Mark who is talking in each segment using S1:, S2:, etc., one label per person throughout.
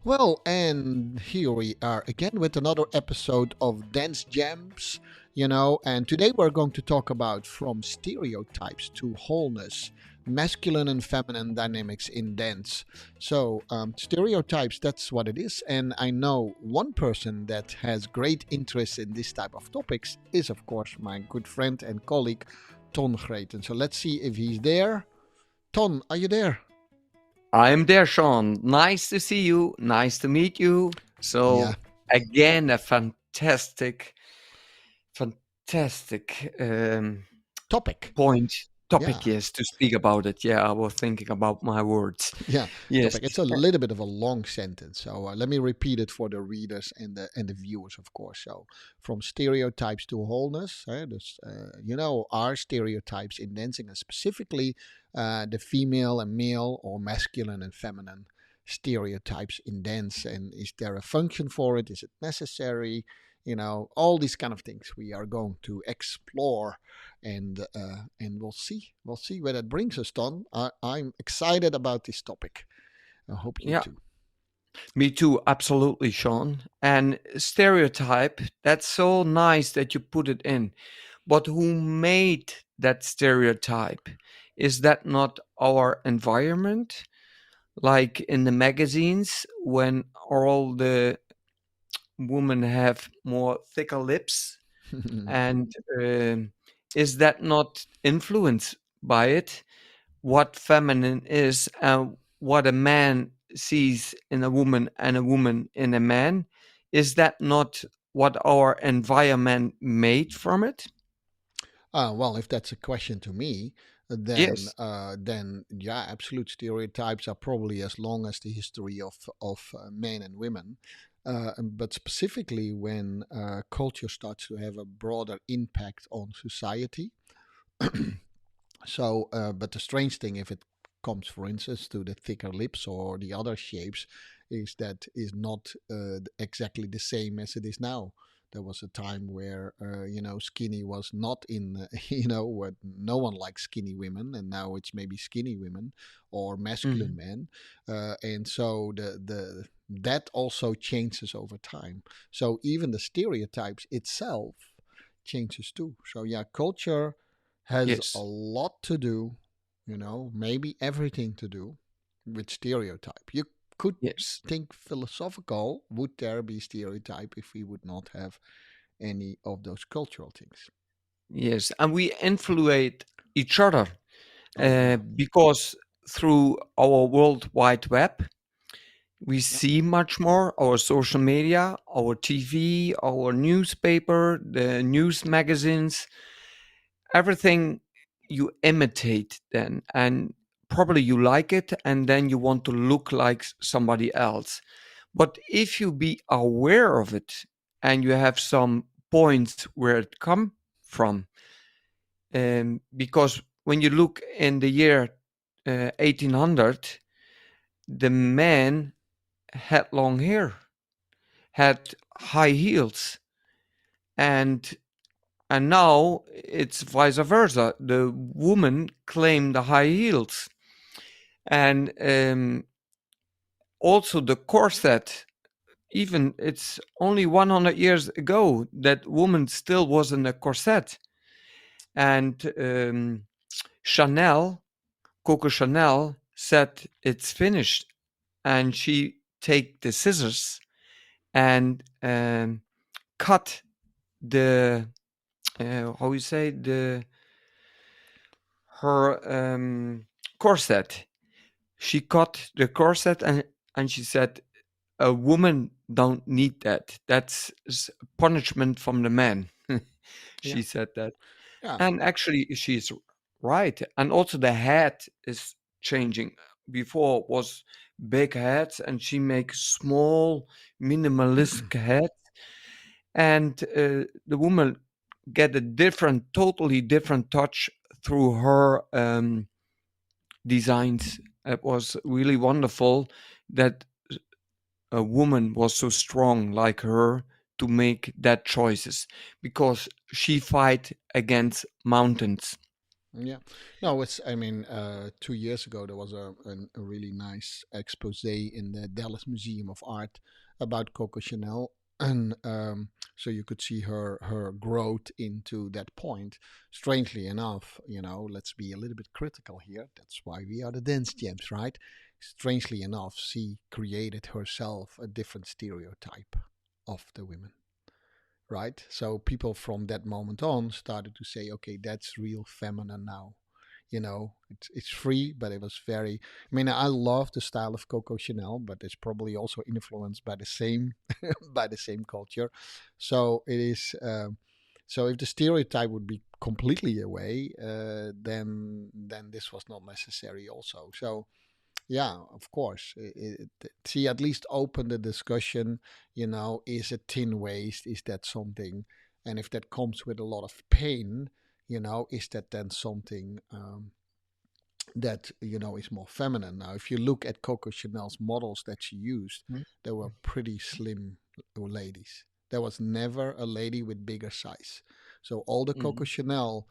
S1: Well, and here we are again with another episode of Dance Gems, and today we're going to talk about from stereotypes to wholeness, masculine and feminine dynamics in dance. So, stereotypes, that's what it is. And I know one person that has great interest in this type of topics is, of course, my good friend and colleague, Ton Greten. So, let's see if he's there. Ton, are you there?
S2: I'm there, Sean. Nice to see you. Nice to meet you.
S1: Yeah,
S2: So, again, a fantastic
S1: topic.
S2: point,
S1: Yeah.
S2: topic, yes, to speak about it. Yeah, I was thinking about my words.
S1: Yeah,
S2: Yes.
S1: topic. It's a little bit of a long sentence, so let me repeat it for the readers and the viewers, of course. So, from stereotypes to wholeness, our stereotypes in dancing, and specifically the female and male or masculine and feminine stereotypes in dance, and is there a function for it? Is it necessary? All these kind of things we are going to explore and we'll see where that brings us, Don. I'm excited about this topic. I hope you
S2: Yeah,
S1: too.
S2: me too. Absolutely, Sean. And stereotype, that's so nice that you put it in. But who made that stereotype? Is that not our environment? Like in the magazines when all the women have more thicker lips, and is that not influenced by it, what feminine is and what a man sees in a woman and a woman in a man? Is that not what our environment made from it?
S1: well, if that's a question to me,
S2: Yes.
S1: then yeah, absolute stereotypes are probably as long as the history of men and women. But specifically when culture starts to have a broader impact on society. So, but the strange thing, if it comes, for instance, to the thicker lips or the other shapes, is that is not exactly the same as it is now. There was a time where skinny was not in where no one likes skinny women, and now it's maybe skinny women or masculine
S2: Mhm.
S1: men, and so the that also changes over time. So even the stereotypes itself changes too. So yeah, culture has a
S2: Yes.
S1: lot to do, maybe everything to do with stereotype. You could
S2: Yes.
S1: think philosophical, would there be stereotype if we would not have any of those cultural things?
S2: Yes, and we influence each other
S1: Oh yeah.
S2: because through our World Wide Web, we
S1: Yeah.
S2: see much more our social media, our TV, our newspaper, the news magazines, everything you imitate then. And probably you like it, and then you want to look like somebody else. But if you be aware of it and you have some points where it come from, because when you look in the year 1800, the man had long hair, had high heels, and now it's vice versa. The woman claimed the high heels, and also the corset. Even it's only 100 years ago that woman still was in a corset, and Chanel, Coco Chanel, said it's finished, and she take the scissors and cut the how you say the her corset. She cut the corset, and she said a woman don't need that. That's punishment from the man.
S1: Yeah.
S2: She said that,
S1: Yeah.
S2: and actually she's right. And also the hat is changing. Before it was big hats, and she makes small minimalistic hats, and the woman get a different, totally different touch through her designs. It was really wonderful that a woman was so strong like her to make that choices, because she fight against mountains.
S1: Yeah. No, it's, I mean, 2 years ago, there was a really nice expose in the Dallas Museum of Art about Coco Chanel. And so you could see her growth into that point. Strangely enough, let's be a little bit critical here. That's why we are the dance gems, right? Strangely enough, she created herself a different stereotype of the women, right? So people from that moment on started to say, okay, that's real feminine now. It's free, but it was very. I mean, I love the style of Coco Chanel, but it's probably also influenced by the same by the same culture. So it is. So if the stereotype would be completely away, then this was not necessary. Also, so yeah, of course. She at least opened the discussion. Is it tin waste? Is that something? And if that comes with a lot of pain, is that then something that is more feminine? Now, if you look at Coco Chanel's models that she used,
S2: Mm.
S1: they were pretty slim ladies. There was never a lady with bigger size. So all the Coco
S2: Mhm.
S1: Chanel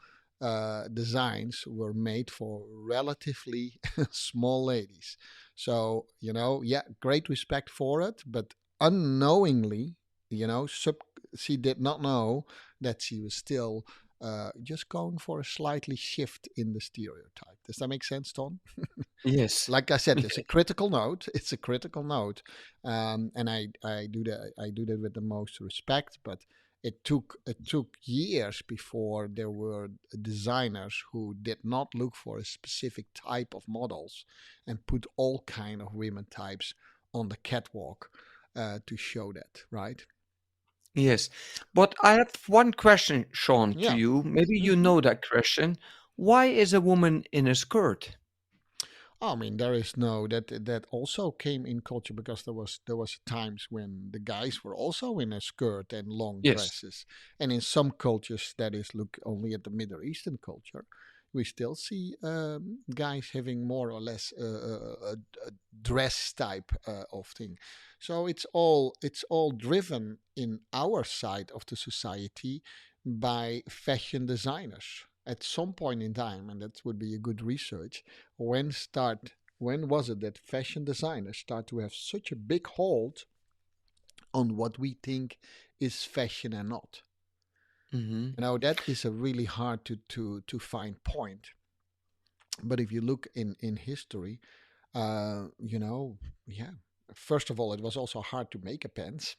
S1: designs were made for relatively small ladies. So yeah, great respect for it, but unknowingly, she did not know that she was still just going for a slightly shift in the stereotype. Does that make sense, Tom?
S2: Yes.
S1: Like I said, it's a critical note. It's a critical note, and I do that with the most respect. But it took years before there were designers who did not look for a specific type of models and put all kind of women types on the catwalk to show that. Right?
S2: Yes. But I have one question, Sean, to
S1: Yeah.
S2: you. Maybe you
S1: hmm
S2: know that question. Why is a woman in a skirt?
S1: I mean, there is no that also came in culture because there was times when the guys were also in a skirt and long
S2: Yes.
S1: dresses, and in some cultures, that is, look only at the Middle Eastern culture, we still see guys having more or less a dress type of thing. So it's all driven in our side of the society by fashion designers at some point in time, and that would be a good research. When was it that fashion designers start to have such a big hold on what we think is fashion and not?
S2: Hmm.
S1: That is a really hard to find point. But if you look in history, yeah. First of all, it was also hard to make a pants,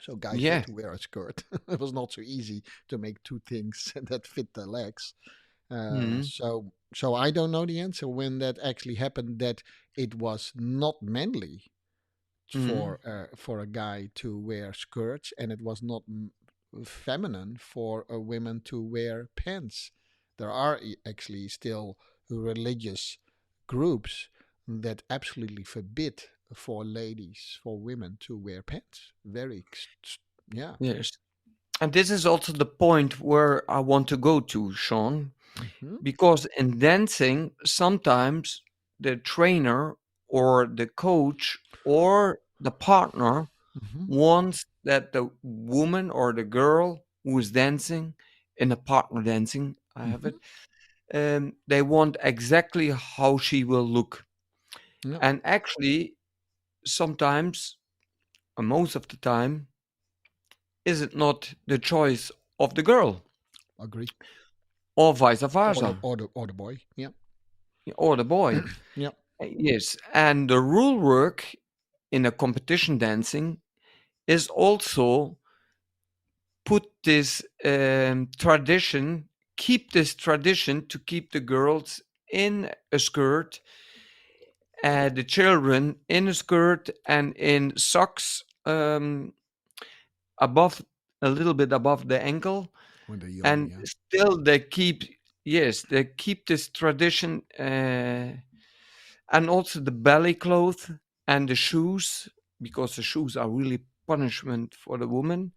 S1: so guys had
S2: Yeah.
S1: to wear a skirt. It was not so easy to make two things that fit the legs.
S2: Hmm.
S1: So I don't know the answer when that actually happened. That it was not manly
S2: Hmm.
S1: for a guy to wear skirts, and it was not feminine for a woman to wear pants. There are actually still religious groups that absolutely forbid for ladies, for women to wear pants. Yeah.
S2: Yes. And this is also the point where I want to go to, Sean,
S1: hmm
S2: because in dancing, sometimes the trainer or the coach or the partner
S1: hmm
S2: wants that the woman or the girl who is dancing in a partner dancing, I have
S1: hmm
S2: it, they want exactly how she will look.
S1: Yeah.
S2: And actually, sometimes, most of the time, is it not the choice of the girl
S1: Agree.
S2: or vice
S1: Or the
S2: versa
S1: or the or the boy. Yeah.
S2: or the boy?
S1: Yeah.
S2: Yes, and the rule work in a competition dancing is also put this tradition, keep this tradition to keep the girls in a skirt, the children in a skirt and in socks above a little bit above the ankle,
S1: When they're young.
S2: and
S1: Yeah.
S2: still they keep yes they keep this tradition, and also the belly cloth and the shoes, because the shoes are really punishment for the woman.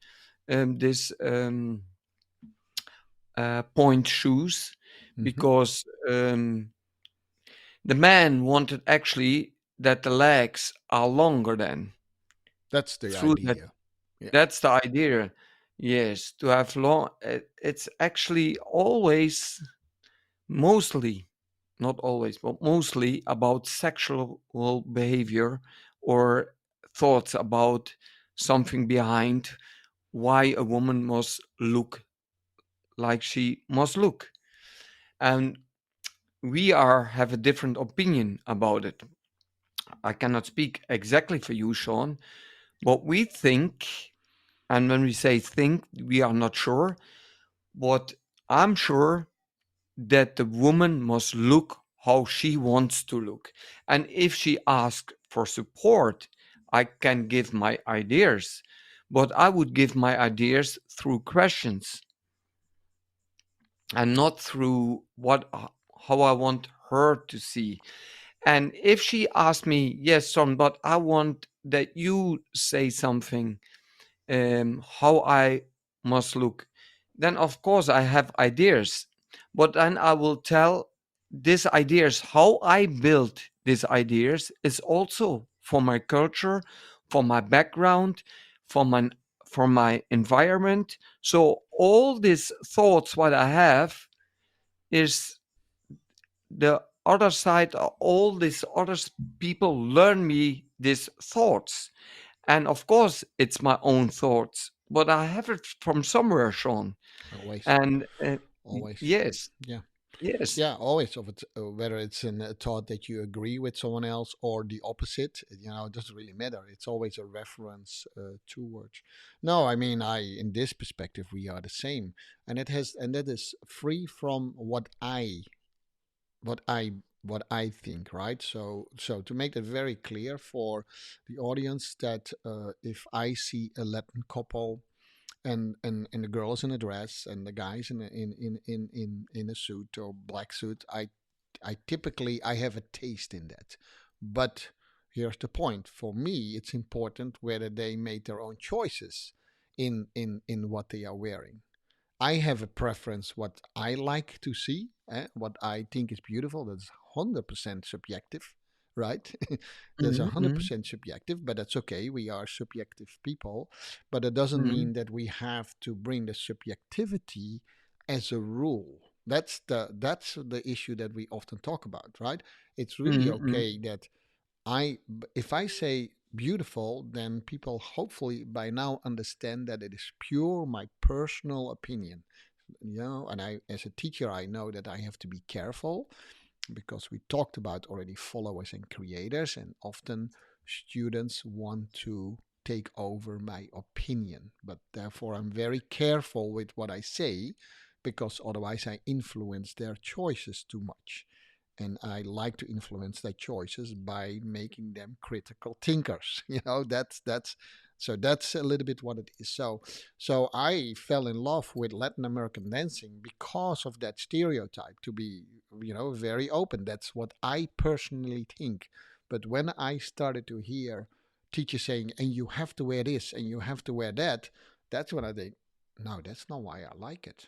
S2: This point shoes,
S1: hmm
S2: because the man wanted actually that the legs are longer than
S1: That's the
S2: through that.
S1: idea. Yeah.
S2: That's the idea. Yes, to have long. It's actually always mostly, not always, but mostly about sexual behavior or thoughts about something behind why a woman must look like she must look. And we are have a different opinion about it. I cannot speak exactly for you, Sean, but we think, and when we say think, we are not sure, but I'm sure that the woman must look how she wants to look. And if she asks for support, I can give my ideas, but I would give my ideas through questions and not through what how I want her to see. And if she asks me, yes, son, but I want that you say something, how I must look, then of course I have ideas. But then I will tell these ideas, how I build these ideas is also for my culture, for my background, for my environment. So all these thoughts what I have is the other side. All these other people learn me these thoughts, and of course, it's my own thoughts, but I have it from somewhere, Sean.
S1: Always,
S2: And
S1: always.
S2: yes,
S1: Yeah.
S2: yes,
S1: Yeah, always of it, whether it's in a thought that you agree with someone else or the opposite, it doesn't really matter. It's always a reference towards. No, I mean, in this perspective, we are the same, and that is free from what I what I think, right? So to make that very clear for the audience, that if I see a Latin couple and the girls in a dress and the guys in a suit or black suit, I typically I have a taste in that. But here's the point: for me, it's important whether they made their own choices in what they are wearing. I have a preference what I like to see, what I think is beautiful. That's 100% subjective, right? That's
S2: mm-hmm,
S1: 100% subjective, but that's okay. We are subjective people, but it doesn't
S2: mm-hmm,
S1: mean that we have to bring the subjectivity as a rule. That's the issue that we often talk about, right? It's really
S2: mm-hmm,
S1: okay that if I say beautiful, then people hopefully by now understand that it is pure my personal opinion. And I, as a teacher, I know that I have to be careful because we talked about already followers and creators, and often students want to take over my opinion. But therefore, I'm very careful with what I say because otherwise I influence their choices too much. And I like to influence their choices by making them critical thinkers. That's a little bit what it is. So I fell in love with Latin American dancing because of that stereotype. To be very open, that's what I personally think. But when I started to hear teachers saying, "And you have to wear this, and you have to wear that," that's when I think, no, that's not why I like it.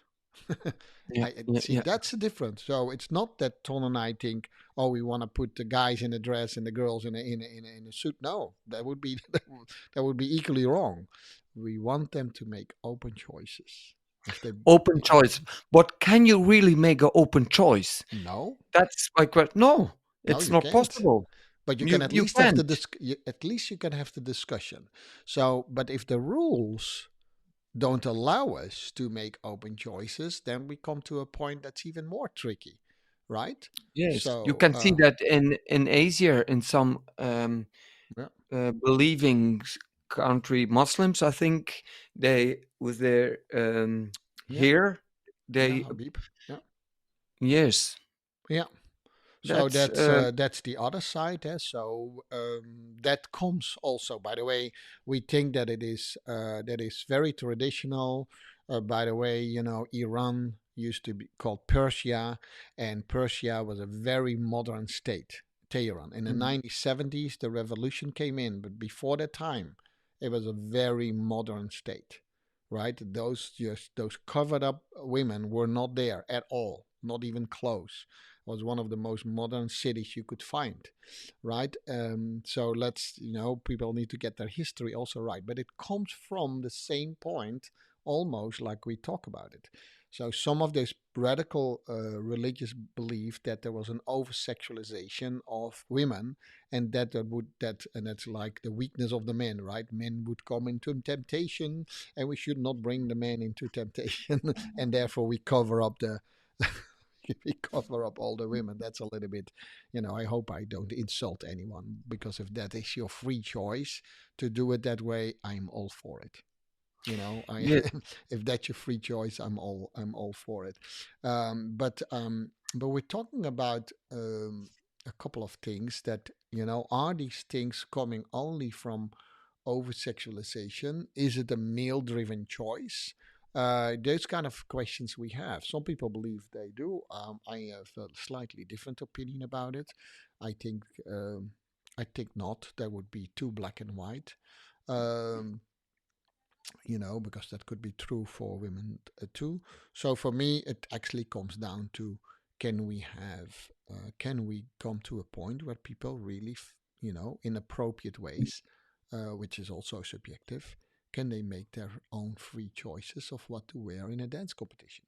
S2: yeah,
S1: I
S2: yeah,
S1: see
S2: yeah.
S1: that's the difference. So it's not that Ton and I think, oh, we want to put the guys in a dress and the girls in a suit. No, that would be that would be equally wrong. We want them to make open choices. If they,
S2: Open
S1: yeah,
S2: choice, but can you really make an open choice?
S1: no,
S2: That's my question. No,
S1: no,
S2: it's
S1: you
S2: not
S1: can't.
S2: possible.
S1: But you can
S2: You
S1: at
S2: you
S1: least have the
S2: can't.
S1: at least you can have the discussion. So, but if the rules don't allow us to make open choices, then we come to a point that's even more tricky, right?
S2: Yes, you
S1: So,
S2: can see that in Asia, in some
S1: yeah,
S2: believing country, Muslims, I think they with their
S1: yeah,
S2: hair,
S1: yeah,
S2: they
S1: Habib, yeah,
S2: yes,
S1: yeah. So
S2: that's
S1: that's the other side. So that comes also. By the way, we think that is very traditional. By the way, Iran used to be called Persia, and Persia was a very modern state. Tehran in the
S2: mm,
S1: 1970s, the revolution came in, but before that time, it was a very modern state. Right? Those covered up women were not there at all, not even close. Was one of the most modern cities you could find, right? So let's, people need to get their history also right. But it comes from the same point almost like we talk about it. So some of this radical religious belief that there was an over sexualization of women, and and that's like the weakness of the men, right? Men would come into temptation, and we should not bring the men into temptation, and therefore we cover up the we cover up all the women. That's a little bit, I hope I don't insult anyone, because if that is your free choice to do it that way, I'm all for it. I
S2: Yeah.
S1: if that's your free choice, I'm all for it. But we're talking about a couple of things that, are these things coming only from over sexualization? Is it a male driven choice? Those kind of questions we have. Some people believe they do. I have a slightly different opinion about it. I think I think not. That would be too black and white. Um, because that could be true for women too. So for me, it actually comes down to, can we come to a point where people really, in appropriate ways, which is also subjective, can they make their own free choices of what to wear in a dance competition?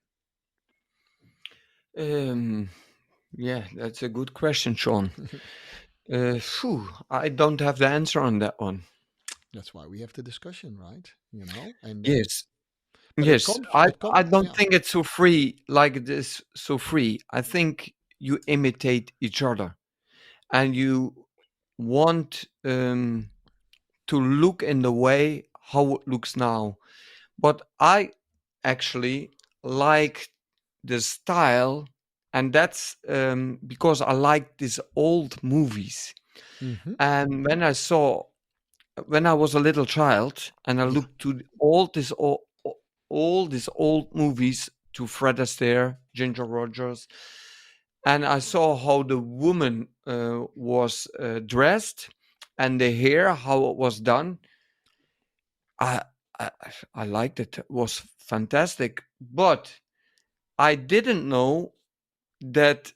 S2: Um, yeah, that's a good question, Sean. I don't have the answer on that one.
S1: That's why we have the discussion, right? And
S2: Yes,
S1: but it
S2: yes.
S1: comes,
S2: I
S1: it comes,
S2: I don't
S1: yeah,
S2: think it's so free like it is so free. I think you imitate each other, and you want to look in the way how it looks now. But I actually like the style, and that's because I like these old movies.
S1: hmm,
S2: And when I was a little child, and I
S1: yeah,
S2: looked to all these old movies, to Fred Astaire, Ginger Rogers, and I saw how the woman was dressed, and the hair, how it was done. I, I I liked it. It was fantastic, but I didn't know that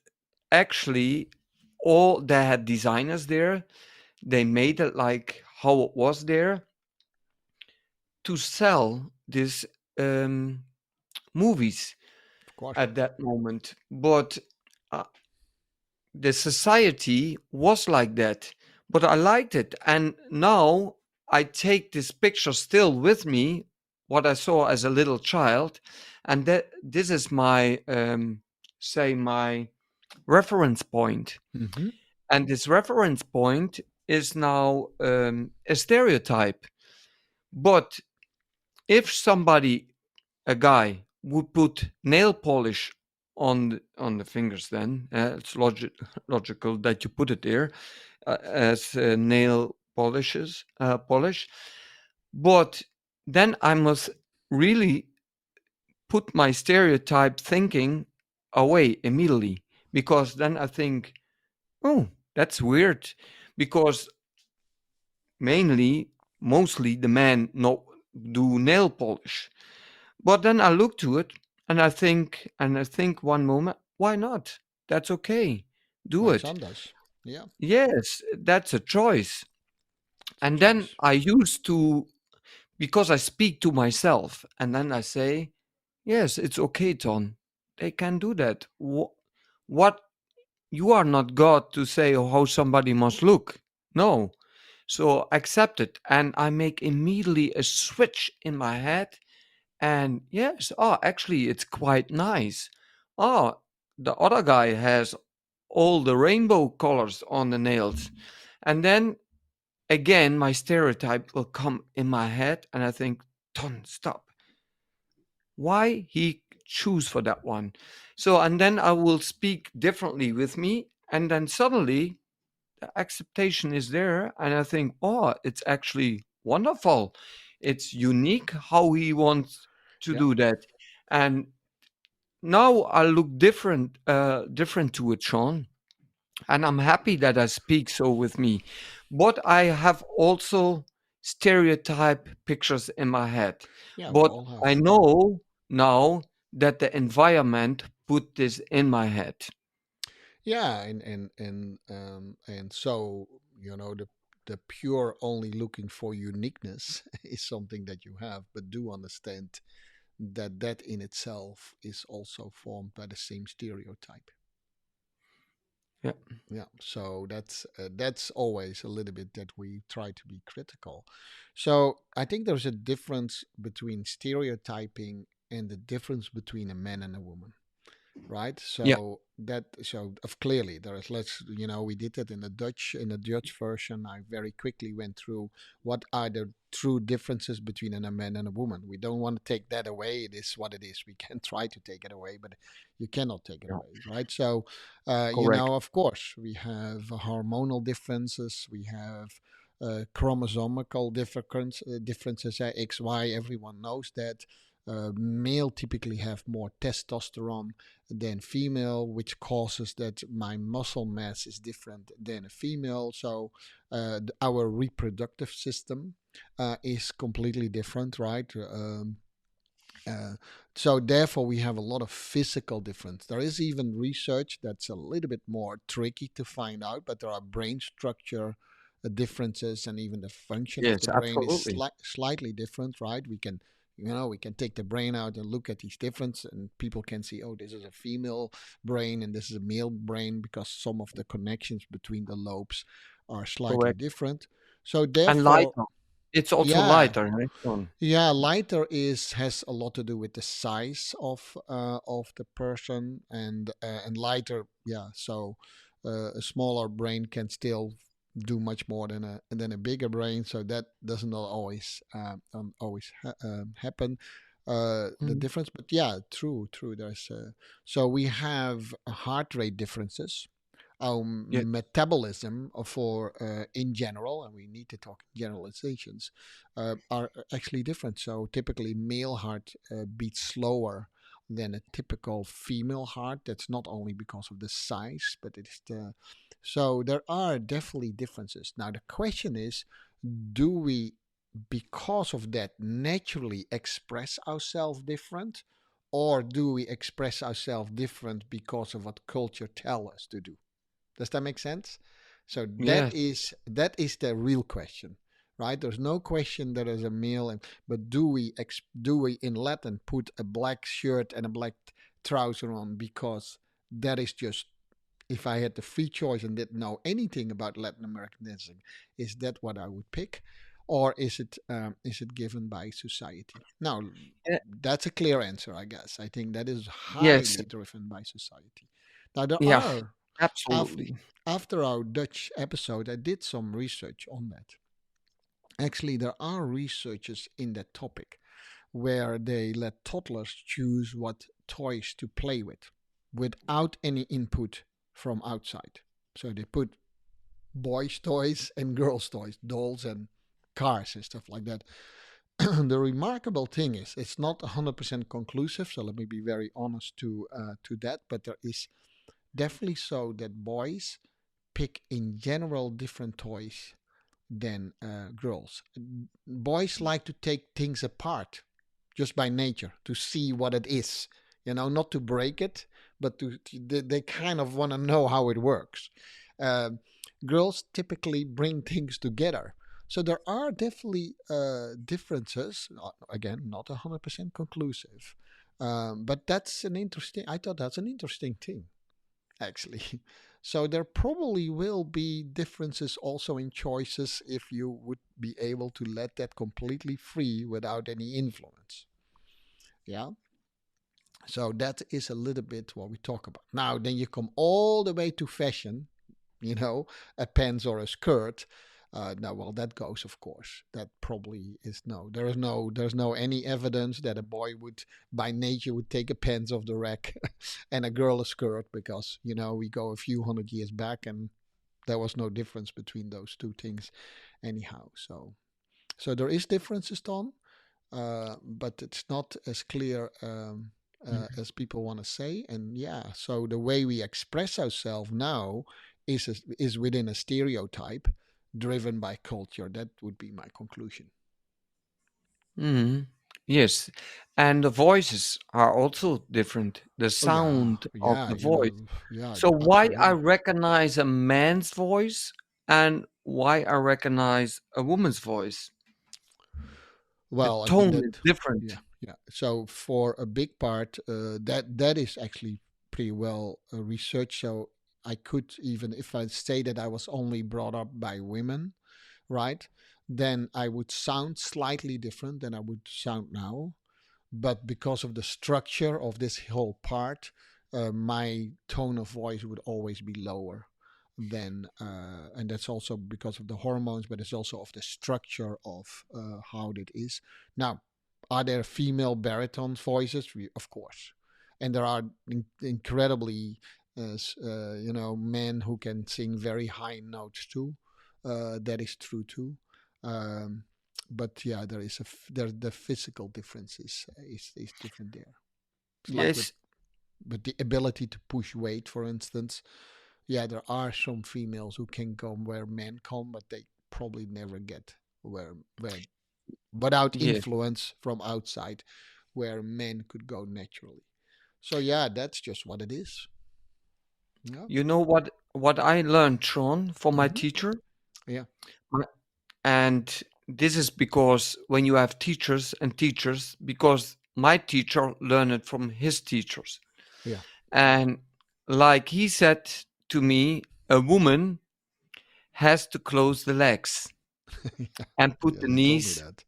S2: actually all they had designers there. They made it like how it was there to sell these um, movies
S1: of course.
S2: at that moment. But uh, the society was like that. But I liked it, and now I take this picture still with me, what I saw as a little child, and that this is my say my reference point.
S1: Hmm.
S2: And this reference point is now a stereotype. But if somebody, a guy, would put nail polish on the fingers, then it's logical that you put it there as nail polish. But then I must really put my stereotype thinking away immediately, because then I think, oh, that's weird, because mostly the men not do nail polish. But then I look to it, and I think one moment, why not? That's okay. Do
S1: My
S2: it.
S1: son does. Yeah,
S2: Yes, that's a choice.
S1: it's a
S2: And then
S1: choice.
S2: I used to, because I speak to myself, and then I say, yes, it's okay, Ton. They can do that. What, you are not God to say how somebody must look. No. So accept it. And I make immediately a switch in my head. And yes, oh, actually, it's quite nice. Oh, the other guy has all the rainbow colors on the nails. And then again, my stereotype will come in my head. And I think, Ton, stop. Why he choose for that one? So, and then I will speak differently with me. And then suddenly acceptation is there, and I think, oh, it's actually wonderful, it's unique how he wants to
S1: Yeah,
S2: do that. And now I look different to it, Sean, and I'm happy that I speak so with me. But I have also stereotype pictures in my head,
S1: yeah, we
S2: but
S1: all
S2: I
S1: have.
S2: know now that the environment put this in my head.
S1: Yeah, and so, the the pure only looking for uniqueness is something that you have, but do understand that that in itself is also formed by the same stereotype.
S2: Yeah.
S1: Yeah, so that's always a little bit that we try to be critical. So I think there's a difference between stereotyping and the difference between a man and a woman, right?
S2: Yeah.
S1: So of clearly there is, let's, we did that in the Dutch version. I very quickly went through what are the true differences between a man and a woman. We don't want to take that away. It is what it is. We can try to take it away, but you cannot take it
S2: Yeah.
S1: away, right? So
S2: Correct.
S1: of course we have hormonal differences, we have chromosomical differences, XY, everyone knows that. Male typically have more testosterone than female, which causes that my muscle mass is different than a female. So our reproductive system is completely different, right? Uh, so therefore, we have a lot of physical difference. There is even research that's a little bit more tricky to find out, but there are brain structure differences, and even the function of
S2: Yes,
S1: the brain is
S2: absolutely.
S1: slightly different, right? We can take the brain out and look at these differences, and people can see, oh, this is a female brain and this is a male brain, because some of the connections between the lobes are slightly
S2: Correct.
S1: different. So
S2: And
S1: therefore,
S2: lighter. It's also
S1: yeah,
S2: lighter, right, Sean?
S1: yeah, lighter is has a lot to do with the size of the person, and lighter, yeah. So a smaller brain can still do much more than a bigger brain. So that doesn't always happen. The
S2: Mhm.
S1: difference, but yeah, true. There's so we have heart rate differences, our
S2: Yes.
S1: metabolism for in general, and we need to talk generalizations, are actually different. So typically, male heart beats slower than a typical female heart. That's not only because of the size, but it's the so there are definitely differences. Now the question is, do we, because of that, naturally express ourselves different, or do we express ourselves different because of what culture tell us to do? Does that make sense? So
S2: Yes.
S1: that is the real question, right? There's no question that there's a male, but do we in Latin put a black shirt and a black trouser on because that is just, if I had the free choice and didn't know anything about Latin American dancing, is that what I would pick, or is it given by society? Now,
S2: Ye
S1: that's a clear answer, I guess. I think that is
S2: yes.
S1: highly driven by society. Now there
S2: Yeah,
S1: are after
S2: absolutely.
S1: after our Dutch episode, I did some research on that. Actually, there are researchers in that topic where they let toddlers choose what toys to play with without any input from outside. So they put boys' toys and girls' toys, dolls and cars and stuff like that. The remarkable thing is, it's not 100% conclusive. So let me be very honest to that. But there is definitely so that boys pick in general different toys than girls. Boys like to take things apart just by nature to see what it is, not to break it, but they kind of want to know how it works. Um Girls typically bring things together. So there are definitely differences. Again, not 100% conclusive, but I thought that's an interesting thing, actually. So there probably will be differences also in choices if you would be able to let that completely free without any influence. Yeah. So that is a little bit what we talk about. Now, then you come all the way to fashion, you know, a pants or a skirt. Now, well, that goes, of course. That probably is no. There's no any evidence that a boy would, by nature, would take a pants off the rack and a girl a skirt, because we go a few hundred years back and there was no difference between those two things, anyhow. So there is differences, Tom, but it's not as clear
S2: Mhm.
S1: as people want to say. And yeah, so the way we express ourselves now is within a stereotype driven by culture. That would be my conclusion.
S2: Mhm. Yes, and the voices are also different. The
S1: Oh yeah,
S2: sound of
S1: yeah,
S2: the voice.
S1: yeah,
S2: So why I
S1: absolutely.
S2: recognize a man's voice and why I recognize a woman's voice. The
S1: Well, I think
S2: tone is
S1: that, yeah,
S2: different.
S1: yeah. So for a big part, that is actually pretty well researched. So I could, even if I say that I was only brought up by women, right? Then I would sound slightly different than I would sound now. But because of the structure of this whole part, my tone of voice would always be lower than, and that's also because of the hormones, but it's also of the structure of how it is. Now, are there female baritone voices? Of course, and there are incredibly, men who can sing very high notes too. That is true too. Um, but yeah, there is the physical difference is different there. It's like
S2: Yes,
S1: with the ability to push weight, for instance. Yeah, there are some females who can come where men come, but they probably never get where without
S2: yes.
S1: influence from outside, where men could go naturally. So yeah, that's just what it is. Yeah.
S2: You know what I learned, Sean, from my
S1: Hmm.
S2: teacher?
S1: Yeah.
S2: Uh, And this is because when you have teachers and teachers, because my teacher learned it from his teachers.
S1: Yeah.
S2: And like he said to me, a woman has to close the legs
S1: Yeah.
S2: and put
S1: Yeah.
S2: the
S1: You told me
S2: knees,
S1: that.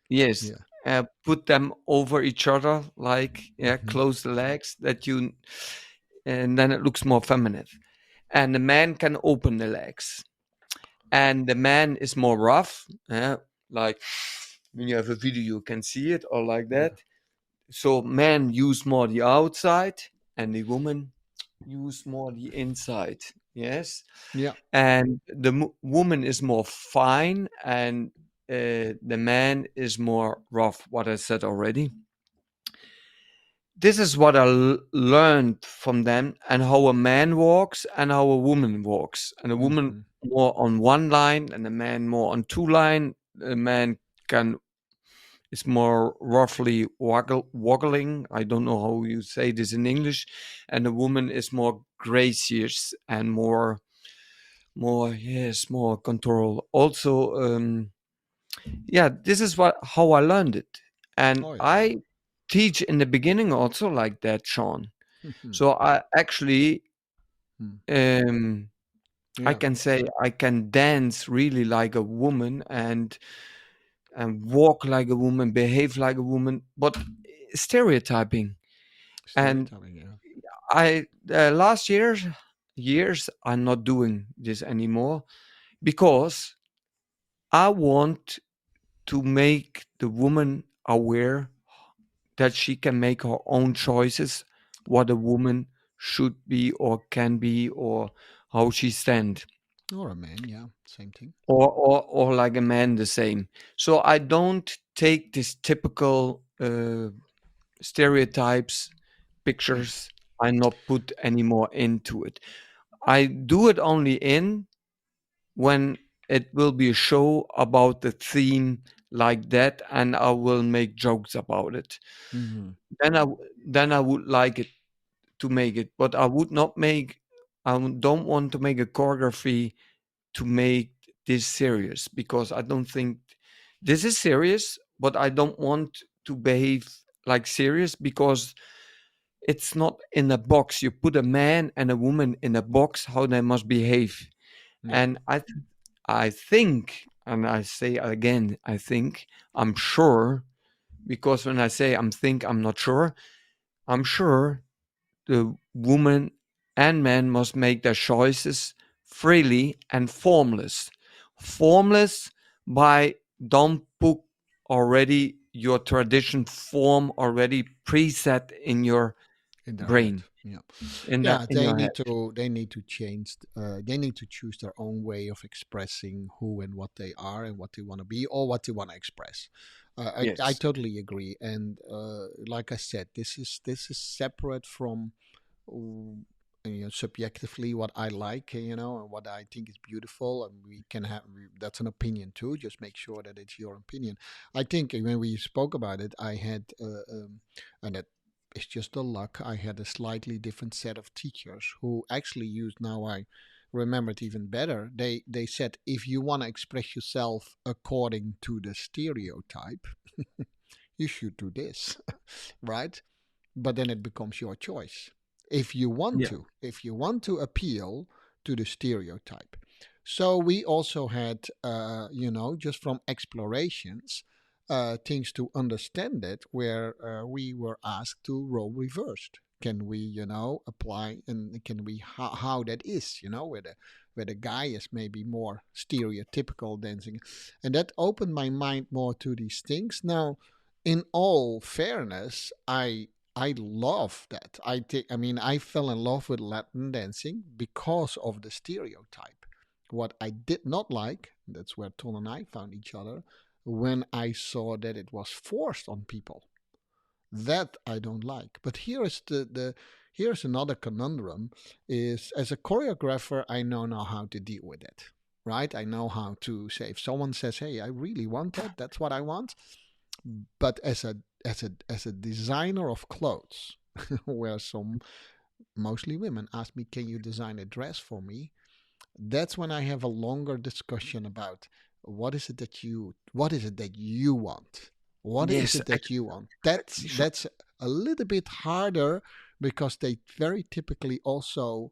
S2: yes,
S1: Yeah.
S2: put them over each other, like, yeah,
S1: Hmm.
S2: close the legs that you, and then it looks more feminine. And the man can open the legs. And the man is more rough, like when you have a video, you can see it, or like
S1: Yeah.
S2: that. So men use more the outside, and the woman use more the inside. Yes,
S1: Yeah.
S2: and the woman is more fine, and the man is more rough. What I said already. This is what I learned from them, and how a man walks and how a woman walks. And a woman
S1: Hmm.
S2: more on one line, and a man more on two line. A man can is more roughly waggling. I don't know how you say this in English, and a woman is more gracious and more yes, more control. Also, yeah, this is what how I learned it, and
S1: Oh yeah.
S2: I teach in the beginning also like that, Sean.
S1: Hmm.
S2: So I actually,
S1: Hmm.
S2: um, I
S1: Yeah.
S2: can say I can dance really like a woman and walk like a woman, behave like a woman, but stereotyping. And
S1: Stereotyping. Yeah.
S2: I last years I'm not doing this anymore because I want to make the woman aware that she can make her own choices, what a woman should be or can be or how she stand.
S1: Or a man. Yeah. Same thing.
S2: Or like a man the same. So I don't take this typical stereotypes
S1: Hmm.
S2: pictures. I not put any more into it. I do it only in when it will be a show about the theme like that, and I will make jokes about it.
S1: Hmm.
S2: Then I would like it to make it, but I would not make. Don't want to make a choreography to make this serious because I don't think this is serious, but I don't want to behave like serious because it's not in a box. You put a man and a woman in a box, how they must behave.
S1: Yeah.
S2: And I think, and I say again, I think, I'm sure, because when I say I'm not sure, I'm sure the woman and man must make their choices freely and formless. Formless by don't put already your tradition form already preset in your
S1: In their head.
S2: brain,
S1: Yeah.
S2: in the
S1: Yeah.
S2: in your head.
S1: They need to change. They need to choose their own way of expressing who and what they are and what they want to be or what they want to express. I
S2: Yes.
S1: totally agree. And like I said, this is separate from subjectively what I like, and what I think is beautiful, and we can have that's an opinion too. Just make sure that it's your opinion. I think when we spoke about it, I had, and it, it's just the luck. I had a slightly different set of teachers who actually used. Now I remember it even better. They said if you want to express yourself according to the stereotype, you should do this, right? But then it becomes your choice.
S2: Yeah.
S1: If you want to appeal to the stereotype. So we also had, just from explorations, things to understand it, where we were asked to role reversed. Can we, apply, and can we how that is, where the guy is maybe more stereotypical dancing, and that opened my mind more to these things. Now, in all fairness, I love that. I mean, I fell in love with Latin dancing because of the stereotype. What I did not like, that's where Ton and I found each other, when I saw that it was forced on people. That I don't like. But here is here's another conundrum: is as a choreographer, I know now how to deal with it. Right? I know how to say if someone says, "Hey, I really want that. That's what I want." But as a designer of clothes, where some mostly women ask me, "Can you design a dress for me?" That's when I have a longer discussion about what is it that you want? What is
S2: Yes,
S1: it that you want? That's a little bit harder because they very typically also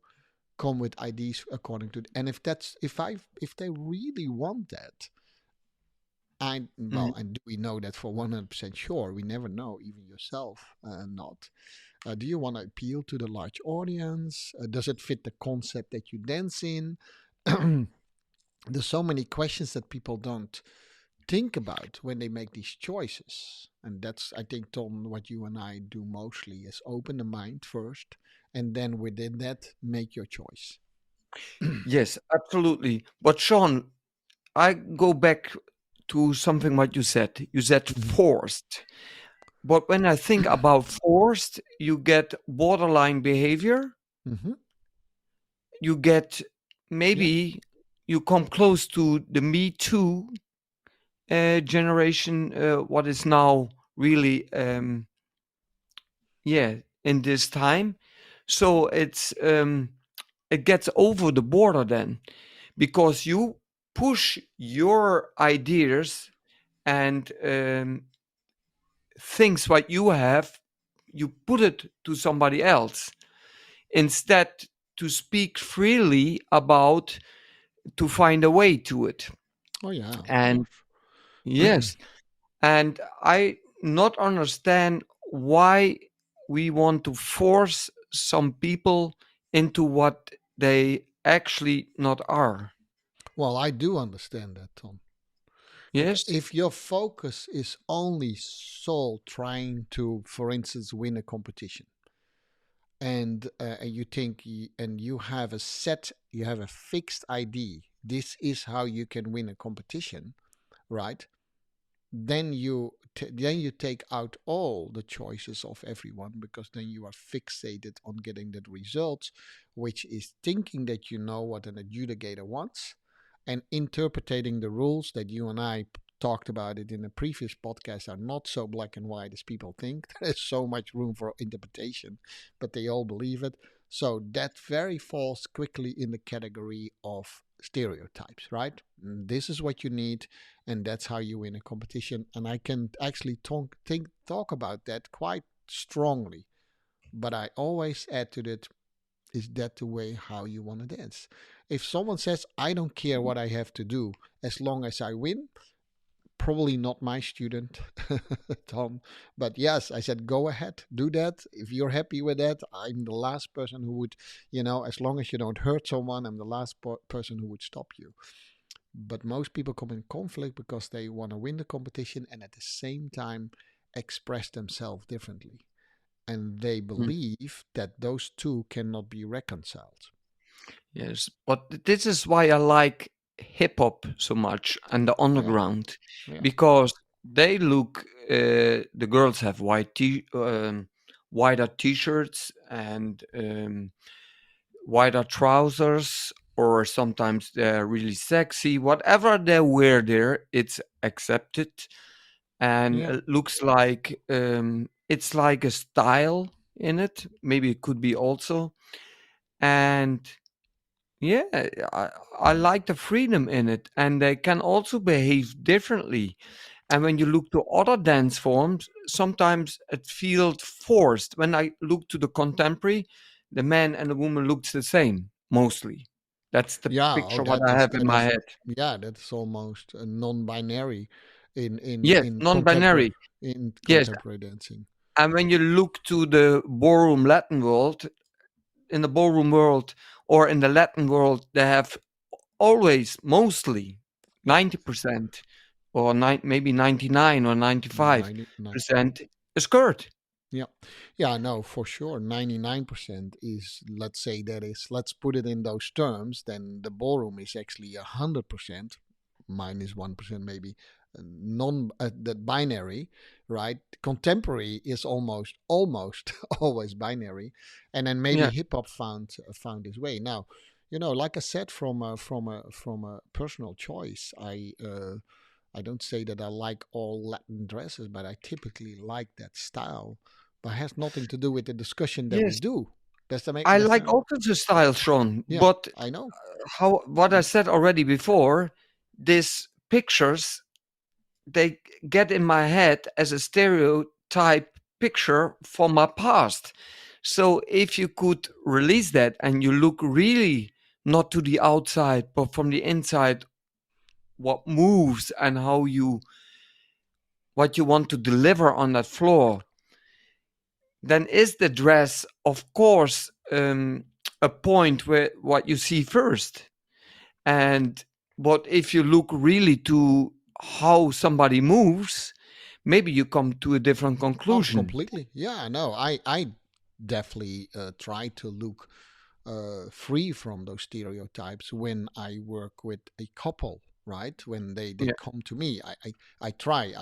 S1: come with ideas according to, and if they really want that,
S2: Mm,
S1: and do we know that for 100% sure? We never know, even yourself, not. Do you want to appeal to the large audience? Does it fit the concept that you dance in? There's so many questions that people don't think about when they make these choices. And that's, I think, Tom, what you and I do mostly is open the mind first, and then within that, make your choice.
S2: yes, absolutely. But Sean, I go back to something what you said. You said
S1: Hmm.
S2: forced. But when I think about forced, you get borderline behavior.
S1: Hmm.
S2: You get
S1: Yeah.
S2: maybe you come close to the Me Too generation, what is now really, yeah, in this time. So it gets over the border then because you push your ideas and things what you have, you put it to somebody else instead to speak freely about to find a way to it.
S1: Oh, yeah, of
S2: And
S1: course.
S2: yes, and I not understand why we want to force some people into what they actually not are.
S1: Well, I do understand that, Tom. Because
S2: Yes.
S1: if your focus is only sole trying to, for instance, win a competition, and you think and you have you have a fixed idea, this is how you can win a competition, right? Then then you take out all the choices of everyone, because then you are fixated on getting that result, which is thinking that you know what an adjudicator wants, and interpreting the rules that you and I talked about it in a previous podcast are not so black and white as people think. There's so much room for interpretation, but they all believe it. So that very falls quickly in the category of stereotypes, right? This is what you need, and that's how you win a competition. And I can actually talk about that quite strongly. But I always add to that: is that the way how you want to dance? If someone says, "I don't care what I have to do as long as I win," probably not my student, Tom. But yes, I said, go ahead, do that. If you're happy with that, I'm the last person who would, as long as you don't hurt someone, I'm the last person who would stop you. But most people come in conflict because they want to win the competition and at the same time express themselves differently. And they
S2: Mm,
S1: believe that those two cannot be reconciled.
S2: yes, but this is why I like hip hop so much and the
S1: Yeah,
S2: underground
S1: yeah,
S2: because they look. The girls have wider t-shirts and wider trousers, or sometimes they're really sexy. Whatever they wear there, it's accepted and
S1: yeah.
S2: it looks like it's like a style in it. Maybe it could be also. And Yeah, I like the freedom in it, and they can also behave differently. And when you look to other dance forms, sometimes it feels forced. When I look to the contemporary, the man and the woman looks the same mostly. That's the
S1: Yeah, oh,
S2: picture what I have in
S1: that
S2: my
S1: is,
S2: head.
S1: yeah, that's almost a non-binary
S2: Yes, non-binary.
S1: in
S2: Yes,
S1: contemporary dancing.
S2: and when you look to the ballroom Latin world, in the ballroom world or in the Latin world, they have always mostly
S1: Yeah,
S2: 90% or maybe 99 or
S1: 99.
S2: 95% a skirt.
S1: Yeah, yeah, no, for sure. 99% is, let's say that is, let's put it in those terms, then the ballroom is actually 100%, minus 1% maybe, non that binary, right? Contemporary is almost always binary, and then maybe
S2: Yeah.
S1: hip hop found its way. Now, like I said, from a personal choice, I don't say that I like all Latin dresses, but I typically like that style. But it has nothing to do with the discussion that we
S2: Yes.
S1: do. Does that make
S2: I
S1: does
S2: like
S1: that?
S2: all kinds of styles, Sean,
S1: Yeah,
S2: but
S1: I know.
S2: how what I said already before, these pictures they get in my head as a stereotype picture from my past. So if you could release that and you look really not to the outside but from the inside, what moves and how you what you want to deliver on that floor, then is the dress of course a point where what you see first. And but if you look really to how somebody moves, maybe you come to a different
S1: Oh,
S2: conclusion.
S1: completely. Yeah, no, I definitely try to look free from those stereotypes when I work with a couple, right? When they
S2: Yeah,
S1: come to me, I try.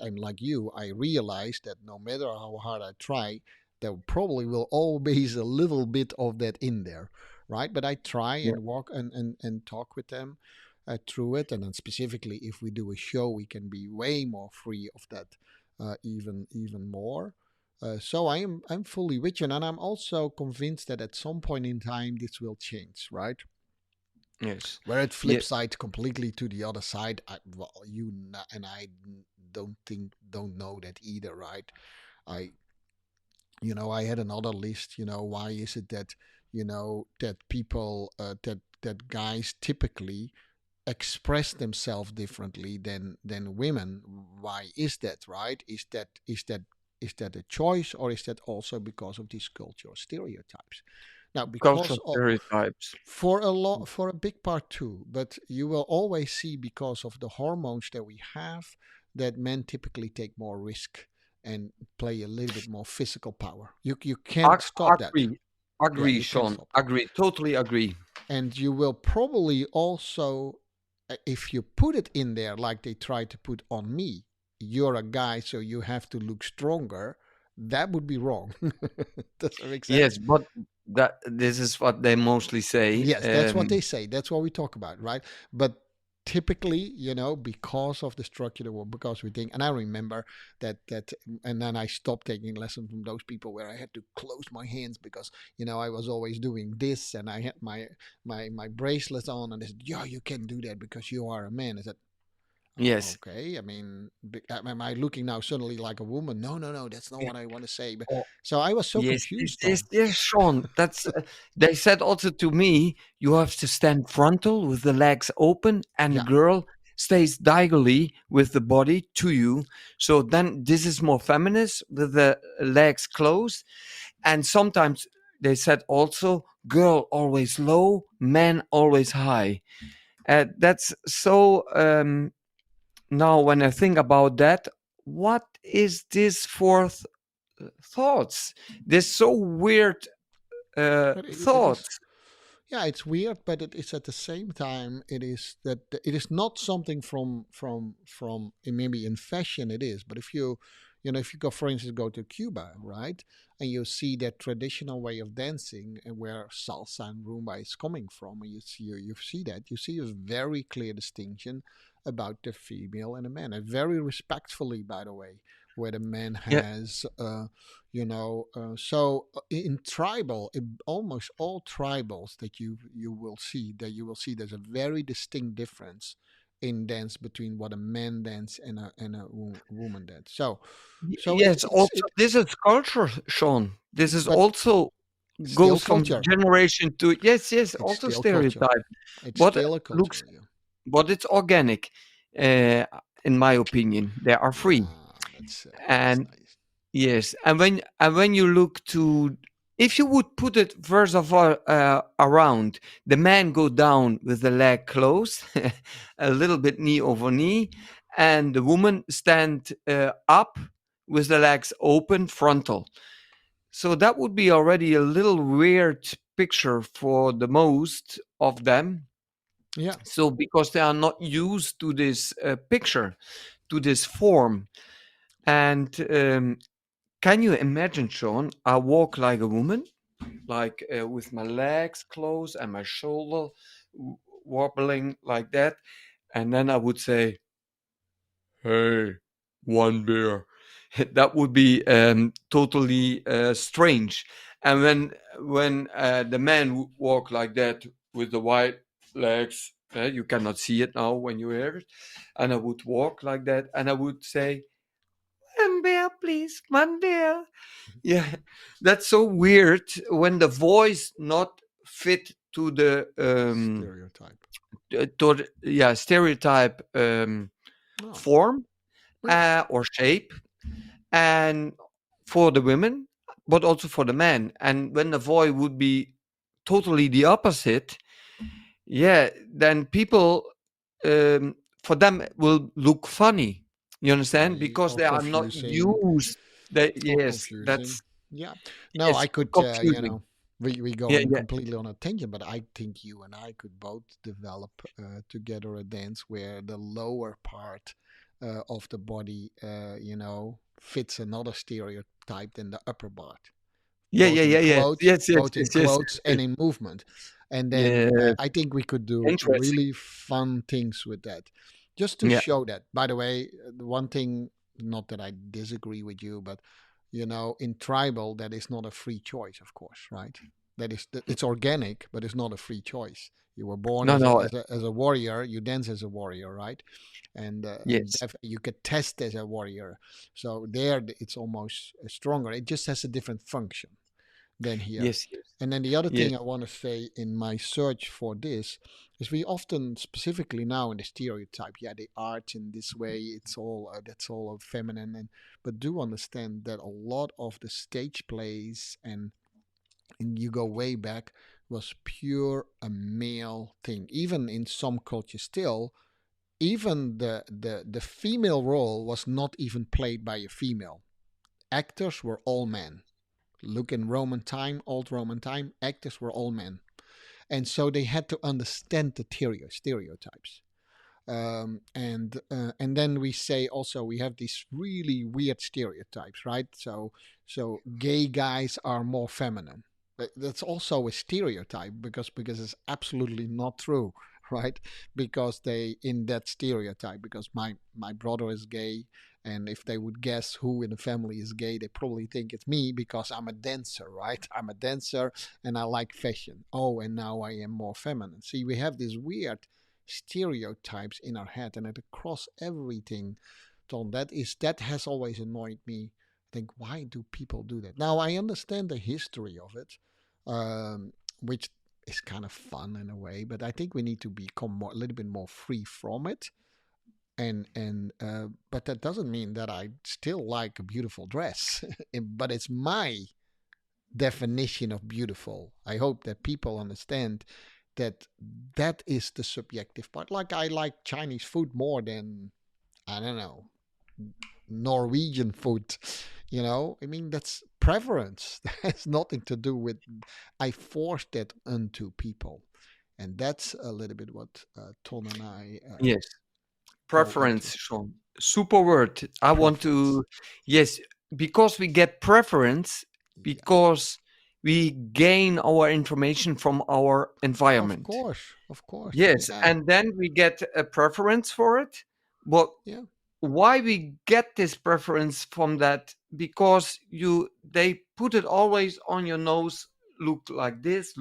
S1: I'm like you. I realize that no matter how hard I try, there probably will always a little bit of that in there, right? But I try
S2: yeah,
S1: and walk and talk with them through it, and then specifically if we do a show, we can be way more free of that, even more. So I'm fully with you, and I'm also convinced that at some point in time this will change, right?
S2: yes,
S1: Where it
S2: yeah,
S1: flips side completely to the other side. Well, and I don't know that either, right? I I had another list. Why is it that that people that guys typically express themselves differently than women? Why is that, right? Is that a choice, or is that also because of these cultural stereotypes? Now,
S2: cultural
S1: because of
S2: stereotypes.
S1: for a big part too, but you will always see, because of the hormones that we have, that men typically take more risk and play a little bit more physical power. You can't stop that.
S2: Agree,
S1: Yeah,
S2: agree,
S1: you can't
S2: Sean.
S1: stop that.
S2: Agree, totally agree.
S1: And you will probably also, if you put it in there like they try to put on me, you're a guy, so you have to look stronger. That would be wrong. Does that make sense?
S2: Yes, but that this is what they mostly say.
S1: Yes, that's what they say. That's what we talk about, right? But typically, because of the structure, or because we think, and I remember that, and then I stopped taking lessons from those people where I had to close my hands because I was always doing this, and I had my bracelets on, and they said, "Yeah, you can do that because you are a man." I said,
S2: Yes.
S1: Okay, I mean, am I looking now suddenly like a woman? No, no, no, that's not
S2: Yeah.
S1: what I want to say. But
S2: Oh,
S1: so I was so
S2: yes, yes,
S1: confused,
S2: yes,
S1: Tom.
S2: yes, Sean. That's they said also to me, you have to stand frontal with the legs open, and the
S1: Yeah,
S2: girl stays diagonally with the body to you. So then this is more feminist with the legs closed. And sometimes they said also, girl always low, man always high. That's so. Now, when I think about that, what is this for thoughts? This so weird
S1: but it is.
S2: thoughts.
S1: Yeah, it's weird, but it is at the same time. It is that it is not something from maybe in fashion it is, but if you go, for instance, go to Cuba, right, and you see that traditional way of dancing, and where salsa and rumba is coming from, and you see a very clear distinction about the female and the man, and very respectfully, by the way. where the man
S2: Yeah.
S1: has, so in tribal, in almost all tribals that you will see there's a very distinct difference in dance between what a man dance and a woman dance. So
S2: Yes, also
S1: it,
S2: this is culture, Sean. This is
S1: but
S2: also
S1: still
S2: goes from
S1: culture.
S2: generation to, yes, yes,
S1: It's
S2: also
S1: still culture.
S2: stereotype.
S1: It's
S2: But
S1: still a
S2: looks,
S1: culture. Yeah.
S2: but it's organic, uh, in my opinion. They are free.
S1: Ah, that's
S2: And
S1: nice.
S2: yes, and when you look to, if you would put it first of all around, the man go down with the leg closed, a little bit knee over knee, and the woman stand up with the legs open, frontal. So that would be already a little weird picture for the most of them.
S1: Yeah.
S2: So because they are not used to this picture, to this form, and can you imagine, Sean? I walk like a woman, like with my legs closed and my shoulder wobbling like that, and then I would say, "Hey, one beer." That would be totally strange. And when the man would walk like that with the white legs, you cannot see it now when you hear it, and I would walk like that, and I would say, "One beer, please, one beer." Yeah, that's so weird when the voice not fit to the
S1: Stereotype.
S2: yeah, stereotype
S1: Oh,
S2: form
S1: yeah.
S2: or shape, and for the women, but also for the men. And when the voice would be totally the opposite, yeah, then people, for them it will look funny. You understand? Because
S1: Or
S2: they are not
S1: confusing.
S2: used. That,
S1: Or
S2: yes,
S1: confusing.
S2: that's,
S1: Yeah. No,
S2: yes,
S1: I could,
S2: confusing.
S1: we
S2: Yeah,
S1: going
S2: yeah.
S1: completely on a tangent, but I think you and I could both develop together a dance where the lower part of the body, fits another stereotype than the upper part,
S2: Yeah, yeah, yeah, yes. Yes, yes,
S1: both in
S2: yes, yes.
S1: clothes and in movement. And then
S2: Yeah,
S1: I think we could do
S2: interesting.
S1: really fun things with that, just to
S2: Yeah.
S1: show that. By the way, the one thing, not that I disagree with you, but in tribal, that is not a free choice, of course, right? It's organic, but it's not a free choice. You were born
S2: No,
S1: as
S2: no.
S1: a warrior. You dance as a warrior, right? And
S2: Yes.
S1: you could test as a warrior. So there, it's almost stronger. It just has a different function than here.
S2: Yes, yes.
S1: And then the other
S2: Yes.
S1: thing I want to say in my search for this is we often, specifically now in the stereotype, yeah, the art in this way, it's all that's all of feminine, but do understand that a lot of the stage plays and you go way back was pure a male thing. Even in some cultures, still, even the female role was not even played by a female. Actors were all men. Look in Roman time, old Roman time, actors were all men. And so they had to understand the stereotypes. And then we say also we have these really weird stereotypes, right? So gay guys are more feminine. That's also a stereotype because it's absolutely not true, right? Because they in that stereotype, because my brother is gay, and if they would guess who in the family is gay, they probably think it's me because I'm a dancer, right? I'm a dancer and I like fashion. Oh, and now I am more feminine. See, we have this weird stereotypes in our head and it across everything. Tom, that has always annoyed me. I think, why do people do that? Now I understand the history of it, which is kind of fun in a way, but I think we need to become a little bit more free from it. And but that doesn't mean that I still like a beautiful dress, but it's my definition of beautiful. I hope that people understand that that is the subjective part. Like I like Chinese food more than, I don't know, Norwegian food. I mean, that's preference. That has nothing to do with I force that onto people. And that's a little bit what Ton and I
S2: Yes.
S1: go into.
S2: Preference, Sean. Super word. I want
S1: Preference.
S2: to, yes, because we get preference,
S1: Yeah.
S2: because we gain our information from our
S1: Of
S2: environment.
S1: course. Of course.
S2: Yes,
S1: Yeah.
S2: and then we get a preference for it. But
S1: Yeah.
S2: why we get this preference from that, because they put it always on your nose, look
S1: Yeah,
S2: like this,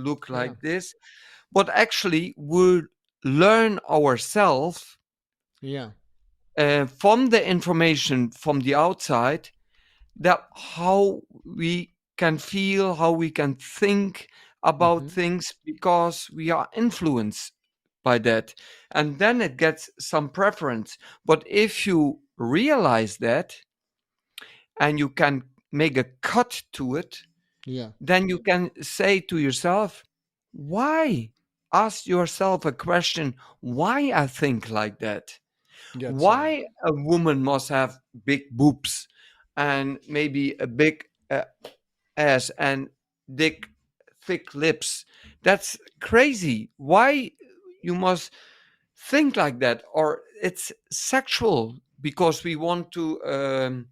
S2: but actually we learn ourselves
S1: yeah,
S2: from the information from the outside, that how we can feel, how we can think about
S1: hmm,
S2: things, because we are influenced by that. And then it gets some preference. But if you realize that and you can make a cut to it,
S1: yeah,
S2: then you can say to yourself, why? Ask yourself a question, why I think like that?
S1: that's
S2: Why a woman must have big boobs and maybe a big ass and thick, thick lips? That's crazy. Why you must think like that? Or it's sexual because we want to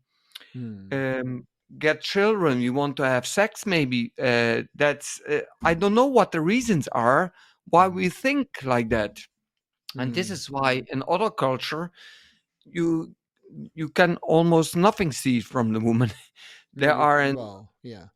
S1: hmm,
S2: um, get children. We want to have sex. Maybe that's. I don't know what the reasons are why
S1: hmm,
S2: we think like that. And this
S1: hmm.
S2: is why in other culture you you can almost nothing see from the woman. There are an
S1: Well, yeah.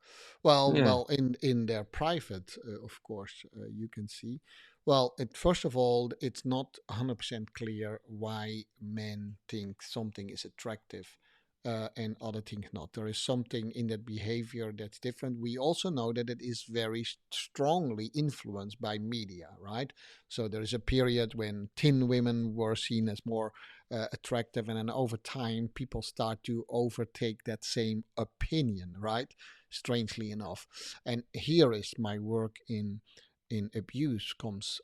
S1: Well,
S2: yeah.
S1: in their private, of course, you can see. Well, first of all, it's not 100% clear why men think something is attractive, and other things not. There is something in that behavior that's different. We also know that it is very strongly influenced by media, right? So there is a period when thin women were seen as more attractive, and then over time people start to overtake that same opinion, right? Strangely enough. And here is my work in abuse comes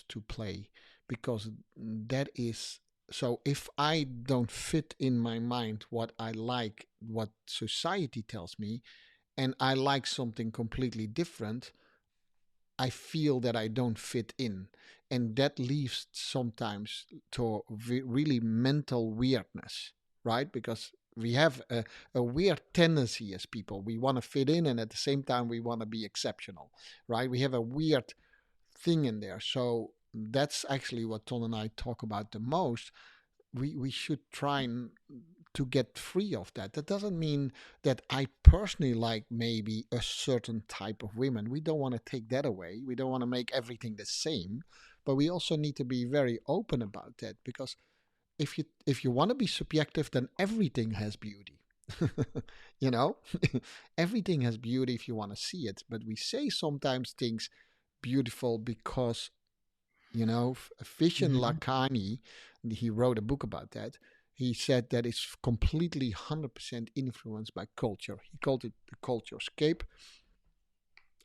S1: to play, because that is, so if I don't fit in my mind what I like, what society tells me, and I like something completely different, I feel that I don't fit in. And that leads sometimes to really mental weirdness, right? Because we have a weird tendency as people. We want to fit in, and at the same time, we want to be exceptional, right? We have a weird thing in there. So that's actually what Ton and I talk about the most. We should try to get free of that. That doesn't mean that I personally like maybe a certain type of women. We don't want to take that away. We don't want to make everything the same, but we also need to be very open about that, because if you want to be subjective, then everything has beauty. you know, everything has beauty if you want to see it. But we say sometimes things beautiful because Vishen
S2: Mhm.
S1: Lakhiani, he wrote a book about that. He said that it's completely 100% influenced by culture. He called it the culture scape.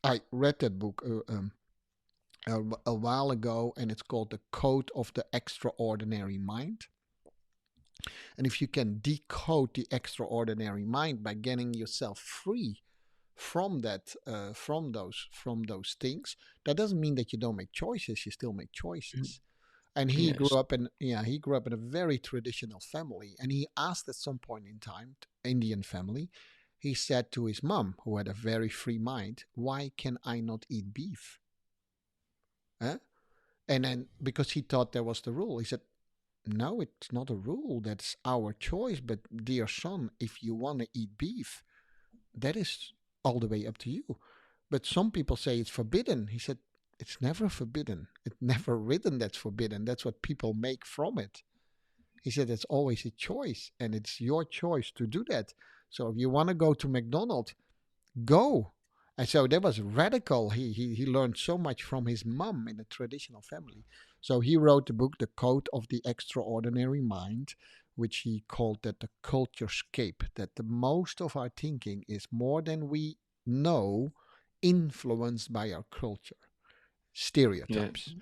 S1: I read that book a while ago, and it's called The Code of the Extraordinary Mind. And if you can decode the extraordinary mind by getting yourself free from that, from those things, that doesn't mean that you don't make choices. You still make
S2: Mm.
S1: choices. And he grew
S2: Yes.
S1: up in yeah he grew up in a very traditional family, and he asked at some point in time, Indian family, he said to his mom, who had a very free mind, why can I not eat beef? Huh? And then, because he thought there was the rule, he said, no, it's not a rule, that's our choice, but dear son, if you want to eat beef, that is all the way up to you. But some people say it's forbidden. He said, it's never forbidden. It's never written that's forbidden. That's what people make from it. He said it's always a choice, and it's your choice to do that. So if you want to go to McDonald's, go. And so that was radical. He learned so much from his mom in a traditional family. So he wrote the book, The Code of the Extraordinary Mind, which he called that the culture scape, that the most of our thinking is more than we know, influenced by our culture,
S2: Yeah.
S1: stereotypes.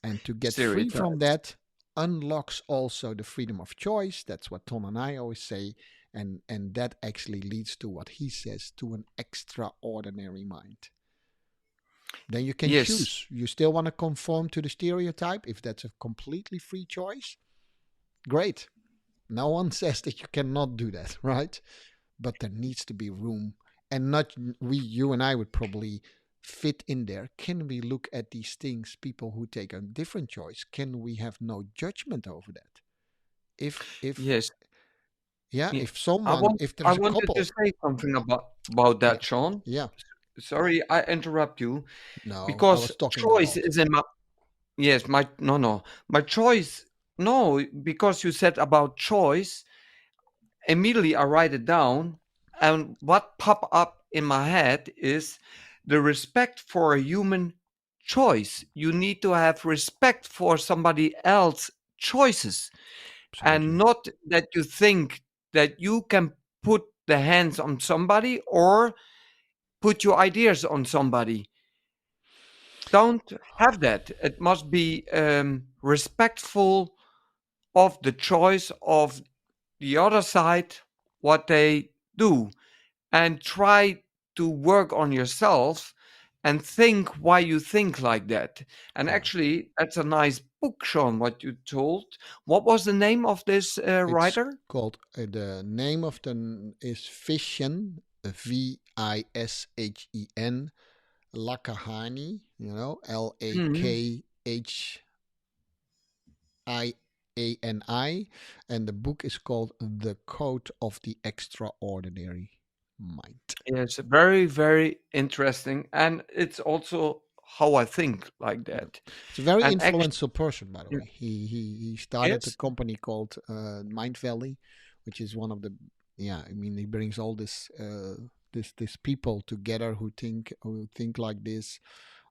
S1: And to get free from
S2: Stereotypes.
S1: that unlocks also the freedom of choice. That's what Tom and I always say. And that actually leads to what he says, to an extraordinary mind. Then you can
S2: Yes.
S1: choose. You still want to conform to the stereotype. If that's a completely free choice, great. No one says that you cannot do that, right? But there needs to be room, and not you and I would probably fit in there. Can we look at these things, people who take a different choice? Can we have no judgment over that? if
S2: Yes.
S1: yeah,
S2: Yeah.
S1: if
S2: I
S1: someone,
S2: want
S1: if
S2: I
S1: there's a
S2: wanted to
S1: couple,
S2: say something about
S1: yeah,
S2: that, Sean.
S1: yeah.
S2: Sorry, I interrupt you
S1: No, I
S2: because
S1: was talking a
S2: choice
S1: lot.
S2: is in my yes, my no no. My choice no, because you said about choice, immediately I write it down, and what pop up in my head is the respect for a human choice. You need to have respect for somebody else's choices, and
S1: Absolutely.
S2: not that you think that you can put the hands on somebody or put your ideas on somebody. Don't have that. It must be respectful of the choice of the other side, what they do, and try to work on yourself and think why you think like that. And
S1: Yeah.
S2: actually, that's a nice book, Sean, what you told. What was the name of this
S1: It's
S2: writer?
S1: called, the name of the is Vishen, Vishen, Lakahani,
S2: Mhm.
S1: Lakhiani, and the book is called The Code of the Extraordinary Mind.
S2: Yes, very, very interesting. And it's also how I think like
S1: Yeah.
S2: that.
S1: It's a very
S2: And actually,
S1: influential person, by the way. He started a
S2: yes,
S1: company called Mind Valley, which is one of the, yeah. I mean, he brings all this people together who think like this,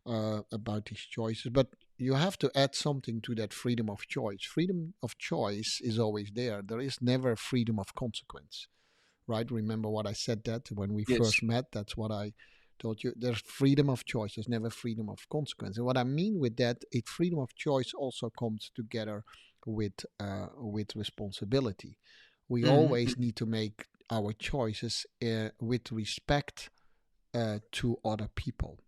S1: about these choices. But you have to add something to that freedom of choice. Freedom of choice is always there. There is never freedom of consequence, right? Remember what I said that when we
S2: yes,
S1: first met? That's what I told you. There's freedom of choice. There's never freedom of consequence. And what I mean with that, it freedom of choice also comes together with responsibility. We
S2: mhm,
S1: always need to make our choices with respect to other people.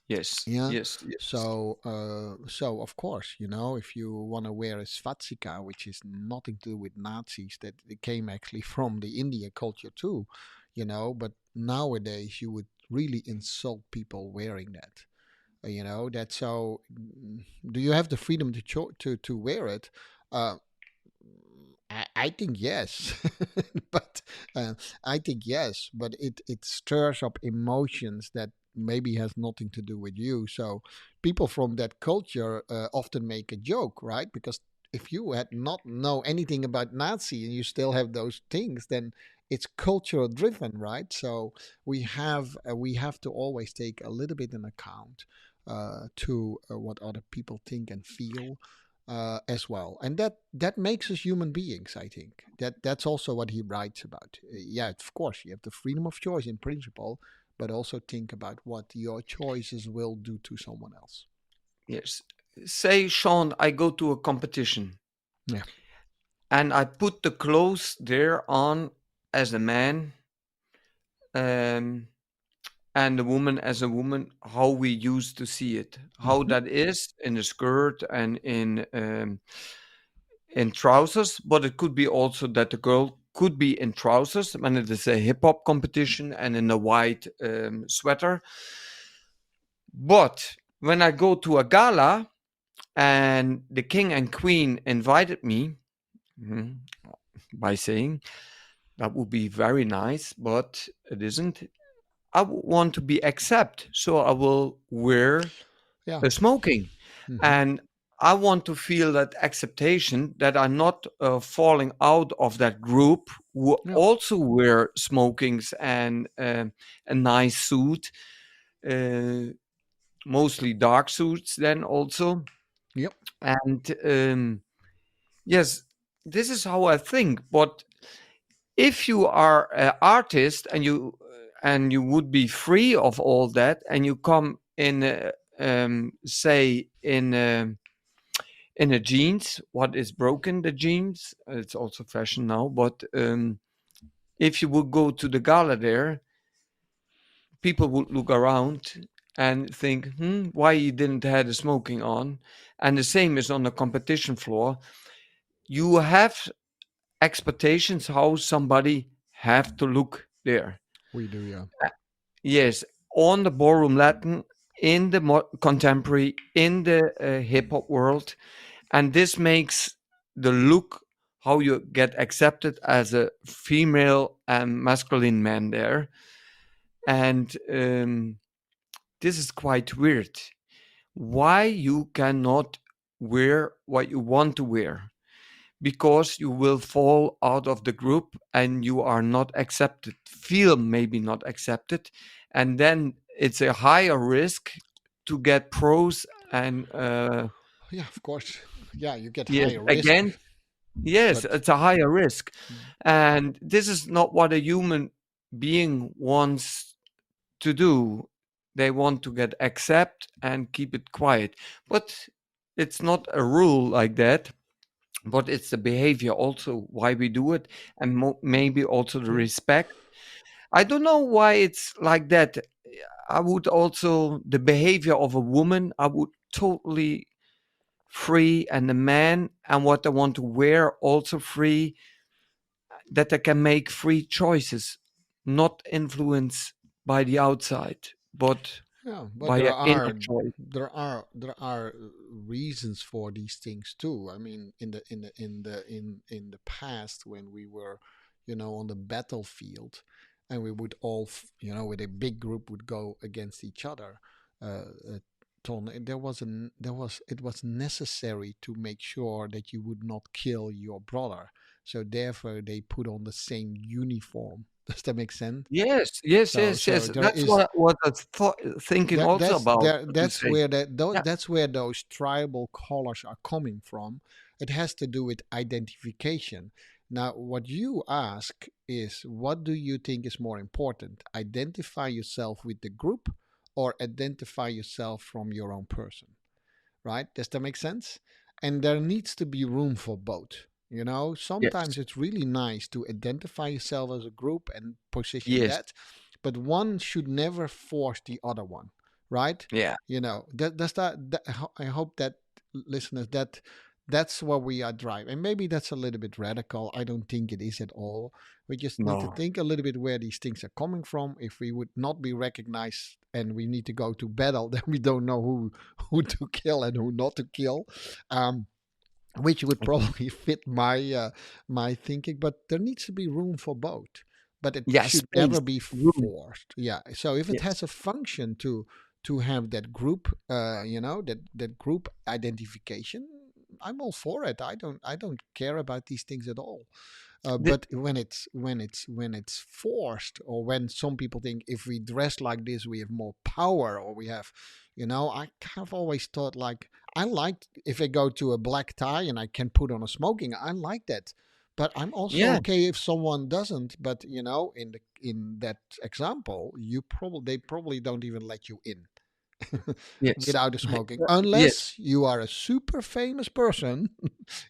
S2: yes,
S1: Yeah.
S2: yes, yes,
S1: So of course, if you want to wear a svastika, which is nothing to do with Nazis, that it came actually from the India culture too, but nowadays you would really insult people wearing that. That's so. Do you have the freedom to wear it? Uh, I think yes, but uh, I think yes, but it stirs up emotions that maybe has nothing to do with you. So people from that culture often make a joke, right? Because if you had not know anything about Nazi and you still have those things, then it's cultural driven, right? So we have to always take a little bit in account to what other people think and feel, as well, and that makes us human beings. I think that's also what he writes about. Yeah, of course, you have the freedom of choice in principle, but also think about what your choices will do to someone else.
S2: yes. Say, Sean, I go to a competition
S1: Yeah.
S2: and I put the clothes there on as a man, um, and the woman as a woman, how we used to see it, how
S1: Hmm.
S2: that is in a skirt and in trousers, but it could be also that the girl could be in trousers when it is a hip hop competition and in a white sweater. But when I go to a gala and the king and queen invited me, mhm, by saying that would be very nice, but it isn't. I want to be accepted, so I will wear
S1: Yeah.
S2: a smoking,
S1: Hmm.
S2: and I want to feel that acceptation that I'm not falling out of that group who
S1: Yeah.
S2: also wear smokings and a nice suit, uh, mostly dark suits. Then also,
S1: Yep.
S2: and yes, this is how I think. But if you are an artist and you would be free of all that, and you come in, say in a jeans, what is broken the jeans? It's also fashion now, but if you would go to the gala there, people would look around and think, why you didn't have the smoking on? And the same is on the competition floor. You have expectations how somebody have to look there.
S1: We do. Yeah.
S2: Yes, on the ballroom Latin, in the contemporary, in the hip hop world, and this makes the look how you get accepted as a female and masculine man there. And this is quite weird. Why you cannot wear what you want to wear? Because you will fall out of the group and you are not accepted, feel maybe not accepted, and then it's a higher risk to get pros and
S1: Yeah, of course. Yeah, you get
S2: yes,
S1: higher risk,
S2: again, yes,
S1: but
S2: it's a higher risk.
S1: mm,
S2: And this is not what a human being wants to do. They want to get accept and keep it quiet, but it's not a rule like that, but it's the behavior also why we do it, and maybe also the
S1: yeah,
S2: respect. I don't know why it's like that. I would also, the behavior of a woman, I would totally free, and the man and what they want to wear also free, that they can make free choices, not influenced by the outside, but
S1: yeah. But
S2: by
S1: there
S2: an inner
S1: are
S2: choice.
S1: reasons for these things too. I mean, in the past when we were, on the battlefield, and we would all, with a big group would go against each other. Uh, Ton, it was necessary to make sure that you would not kill your brother. So therefore, they put on the same uniform. Does that make sense?
S2: Yes, yes, yes,
S1: So
S2: yes.
S1: there
S2: That's
S1: is
S2: what I thought, thinking also about, to
S1: that's
S2: say.
S1: where
S2: Yeah.
S1: that's where those tribal colors are coming from. It has to do with identification. Now, what you ask is, what do you think is more important? Identify yourself with the group or identify yourself from your own person? Right? Does that make sense? And there needs to be room for both. Sometimes
S2: Yes.
S1: it's really nice to identify yourself as a group and position
S2: Yes.
S1: that, but one should never force the other one, right?
S2: Yeah.
S1: I hope that listeners, that's what we are driving. And maybe that's a little bit radical. I don't think it is at all. We just need to
S2: No.
S1: think a little bit where these things are coming from. If we would not be recognized and we need to go to battle, then we don't know who to kill and who not to kill. Um, which would probably fit my thinking, but there needs to be room for both, but it
S2: Yeah,
S1: should
S2: space,
S1: never be
S2: room.
S1: forced. Yeah, so if it
S2: Yes.
S1: has a function to have that group, that group identification, I'm all for it. I don't care about these things at all.
S2: The,
S1: But when it's forced, or when some people think if we dress like this we have more power, or we have, I have always thought, like, I like if I go to a black tie and I can put on a smoking. I like that, but I'm also
S2: yeah.
S1: okay if someone doesn't. But in that example, they probably don't even let you in
S2: Yes.
S1: without the smoking,
S2: Yes.
S1: unless you are a super famous person,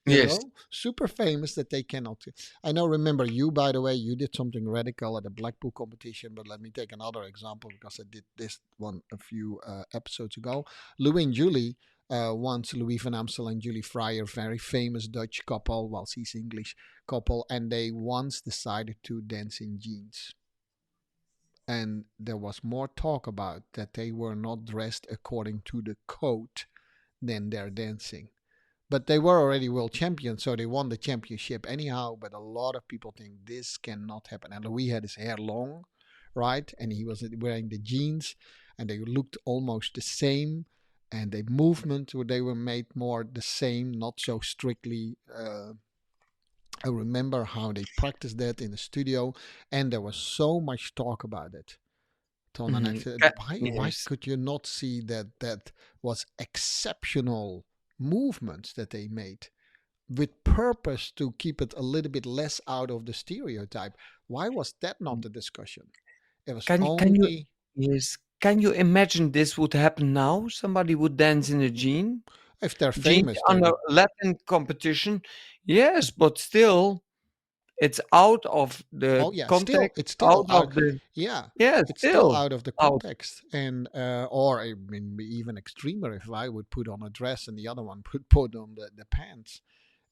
S2: Yes.
S1: super famous that they cannot. I know, remember you, by the way, you did something radical at a Blackpool competition, but let me take another example because I did this one a few episodes ago. Louis and Julie. Once Louis van Amstel and Julie Fryer, very famous Dutch couple, well, she's English couple, and they once decided to dance in jeans, and there was more talk about that they were not dressed according to the code than their dancing. But they were already world champions, so they won the championship anyhow. But a lot of people think this cannot happen. And Louis had his hair long, right? And he was wearing the jeans, and they looked almost the same. And the movement, they were made more the same, not so strictly. I remember how they practiced that in the studio, and there was so much talk about it. And I
S2: Mhm.
S1: said, why
S2: Yes.
S1: could you not see that was exceptional movements that they made with purpose to keep it a little bit less out of the stereotype? Why was that not the discussion? It was
S2: Can you,
S1: only
S2: yes, can you imagine this would happen now? Somebody would dance in a
S1: if they're
S2: jeans
S1: famous, they
S2: on a
S1: would.
S2: Latin competition. Yes, but still, it's out of the
S1: Oh yeah, still
S2: context,
S1: it's still
S2: out
S1: out.
S2: of the,
S1: Yeah,
S2: yeah,
S1: it's still
S2: still
S1: out of the
S2: out.
S1: context, and or I mean, even extremer. If I would put on a dress and the other one put on the pants,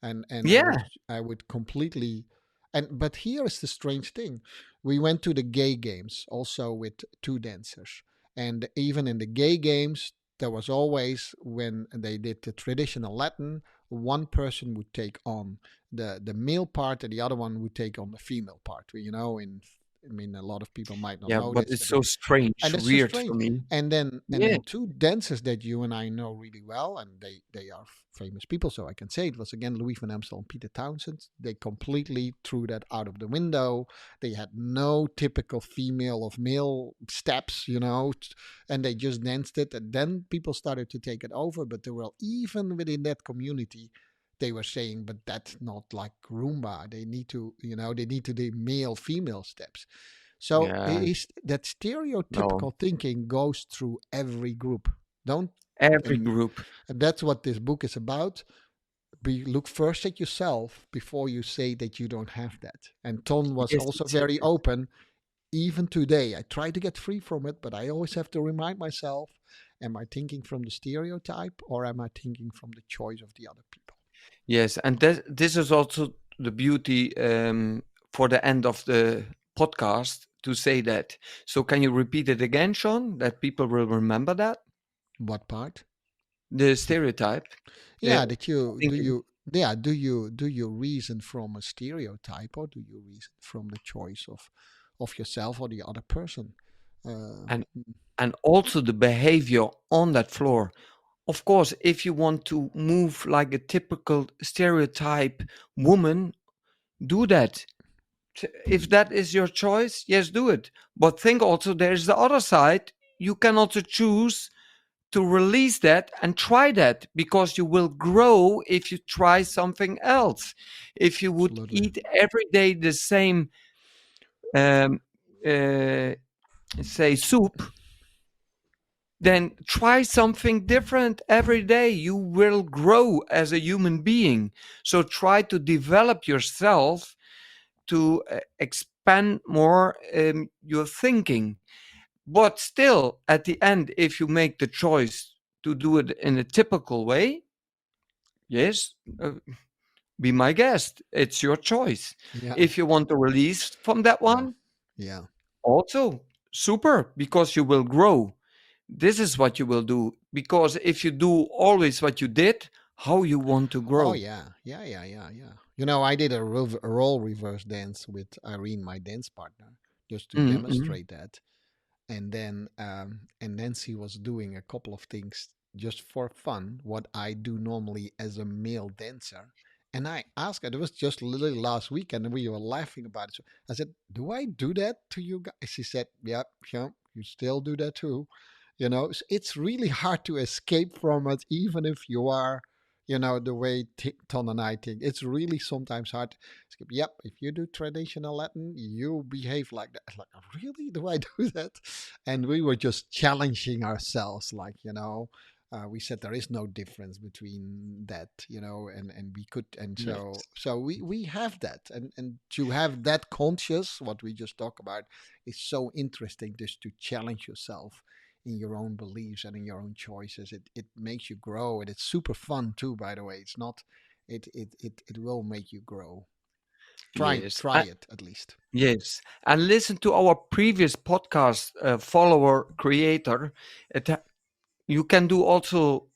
S1: and
S2: Yeah.
S1: I would completely. And but here is the strange thing: we went to the gay games also with two dancers, and even in the gay games there was always, when they did the traditional Latin, one person would take on the male part and the other one would take on the female part. I mean, a lot of people might not
S2: Yeah,
S1: know
S2: but
S1: this,
S2: it's
S1: but
S2: so strange,
S1: and it's so
S2: weird for
S1: strange.
S2: me.
S1: And
S2: Yeah,
S1: then two dancers that you and I know really well, and they are famous people, so I can say it was again Louis van Amstel and Peter Townsend. They completely threw that out of the window. They had no typical female of male steps, and they just danced it. And then people started to take it over, but there were even within that community. They were saying, but that's not like Roomba. They need to, they need to do male female steps. So
S2: yeah,
S1: that
S2: no,
S1: stereotypical thinking goes through every group. Don't
S2: every
S1: and,
S2: group.
S1: and that's what this book is about. Look first at yourself before you say that you don't have that. And Ton was
S2: Yes,
S1: also
S2: yes,
S1: very
S2: yes.
S1: open. Even today, I try to get free from it, but I always have to remind myself: Am I thinking from the stereotype, or am I thinking from the choice of the other people?
S2: Yes, and this is also the beauty for the end of the podcast to say that. So, can you repeat it again, Sean, that people will remember that?
S1: What part?
S2: The stereotype,
S1: Yeah,
S2: the
S1: that you do
S2: thinking,
S1: you yeah do you reason from a stereotype, or do you reason from the choice of yourself or the other person? Uh,
S2: and and also the behavior on that floor. Of course, if you want to move like a typical stereotype woman, do that. If that is your choice, yes, do it. But think also there's the other side. You can also choose to release that and try that because you will grow if you try something else. If you would
S1: Absolutely.
S2: eat every day the same, um, uh, say, soup, then try something different every day. You will grow as a human being. So try to develop yourself to expand more your thinking. But still, at the end, if you make the choice to do it in a typical way, yes, be my guest. It's your choice.
S1: Yeah.
S2: If you want to release from that
S1: Yeah.
S2: one,
S1: Yeah.
S2: also super, because you will grow. This is what you will do. Because if you do always what you did, how you want to
S1: Oh
S2: grow?
S1: yeah. Yeah. Yeah. Yeah. Yeah. I did a role reverse dance with Irene, my dance partner, just to
S2: Mm-hmm.
S1: demonstrate that. And Nancy was doing a couple of things just for fun, what I do normally as a male dancer. And I asked her, it was just literally last weekend, and we were laughing about it. So I said, "Do I do that to you guys?" She said, "Yep, yeah, you still do that too." It's really hard to escape from it, even if you are, the way Ton and I think. It's really sometimes hard to skip. Yep, if you do traditional Latin, you behave like that. Like, really? Do I do that? And we were just challenging ourselves, like, we said there is no difference between that, and we could, and so
S2: Yes.
S1: so we have that, and to have that conscious, what we just talked about, is so interesting, just to challenge yourself in your own beliefs and in your own choices. It makes you grow, and it's super fun too, by the way. It's not it will make you grow.
S2: Yes.
S1: Try it at least.
S2: Yes. And listen to our previous podcast, follower creator. It, you can do also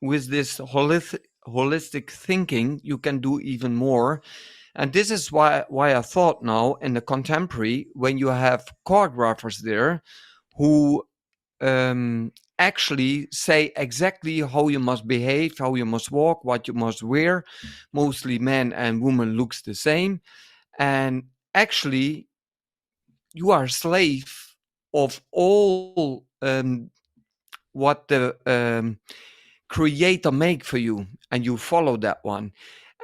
S2: with this holistic thinking, you can do even more. And this is why I thought now in the contemporary, when you have choreographers there who actually say exactly how you must behave, how you must walk, what you must wear. Mostly men and women looks the same. And actually, you are a slave of all what the creator make for you, and you follow that one.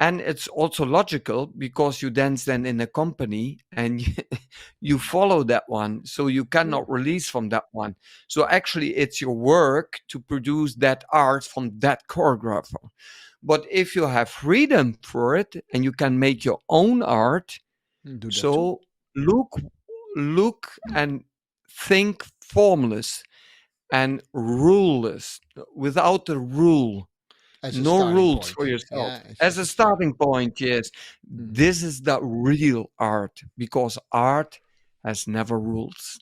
S2: And it's also logical because you dance then in a company and you follow that one, so you
S1: Yeah.
S2: cannot release from that one. So actually it's your work to produce that art from that choreographer. But if you have freedom for it and you can make your own art,
S1: Do that too.
S2: so look and think formless and ruleless, without a rule,
S1: As a
S2: no
S1: starting
S2: rules for
S1: point.
S2: yourself.
S1: Yeah,
S2: As
S1: as
S2: a
S1: a start.
S2: starting point, yes,
S1: Mhm.
S2: this is the real art because art has never rules.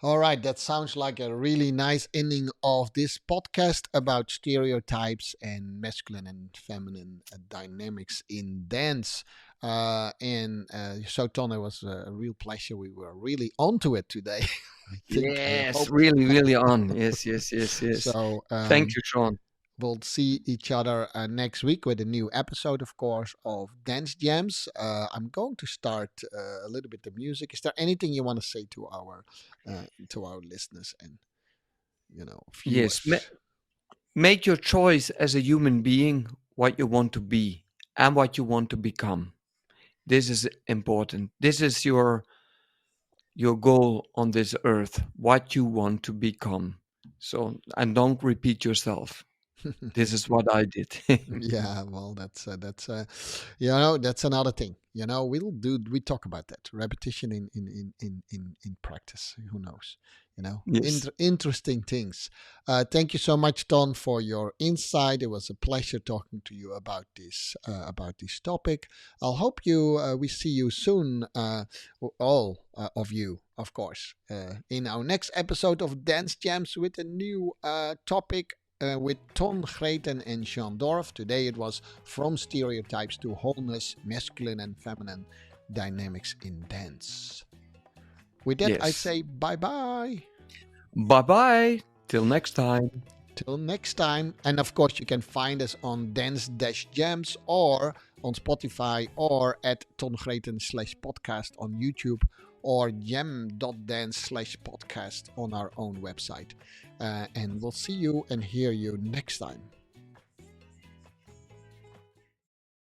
S1: All right, that sounds like a really nice ending of this podcast about stereotypes and masculine and feminine dynamics in dance. So, Ton, it was a real pleasure. We were really onto it today. I think and
S2: Yes,
S1: hope
S2: really, really on. Yes, yes, yes, yes.
S1: so.
S2: Thank you, Sean.
S1: We'll see each other next week with a new episode, of course, of Dance Jams. I'm going to start a little bit the music. Is there anything you want to say to our listeners and
S2: Yes,
S1: viewers?
S2: make your choice as a human being what you want to be and what you want to become. This is important. This is your goal on this earth, what you want to become. So, and don't repeat yourself. This is what I did.
S1: Yeah, well, that's another thing. We talk about that repetition in practice. Who knows?
S2: Yes.
S1: Interesting things. Thank you so much, Don, for your insight. It was a pleasure talking to you about this topic. I'll hope we see you soon, all of you, of course, in our next episode of Dance Jams with a new topic with Ton, Greten, and Jean Dorf. Today it was From Stereotypes to Wholeness, Masculine and Feminine Dynamics in Dance. With that, I
S2: Yes.
S1: say bye bye.
S2: Bye bye. Till next time.
S1: Till next time. And of course, you can find us on Dance Dash Jams or on Spotify or at tongreten/podcast on YouTube or jam.dance/podcast on our own website. And we'll see you and hear you next time.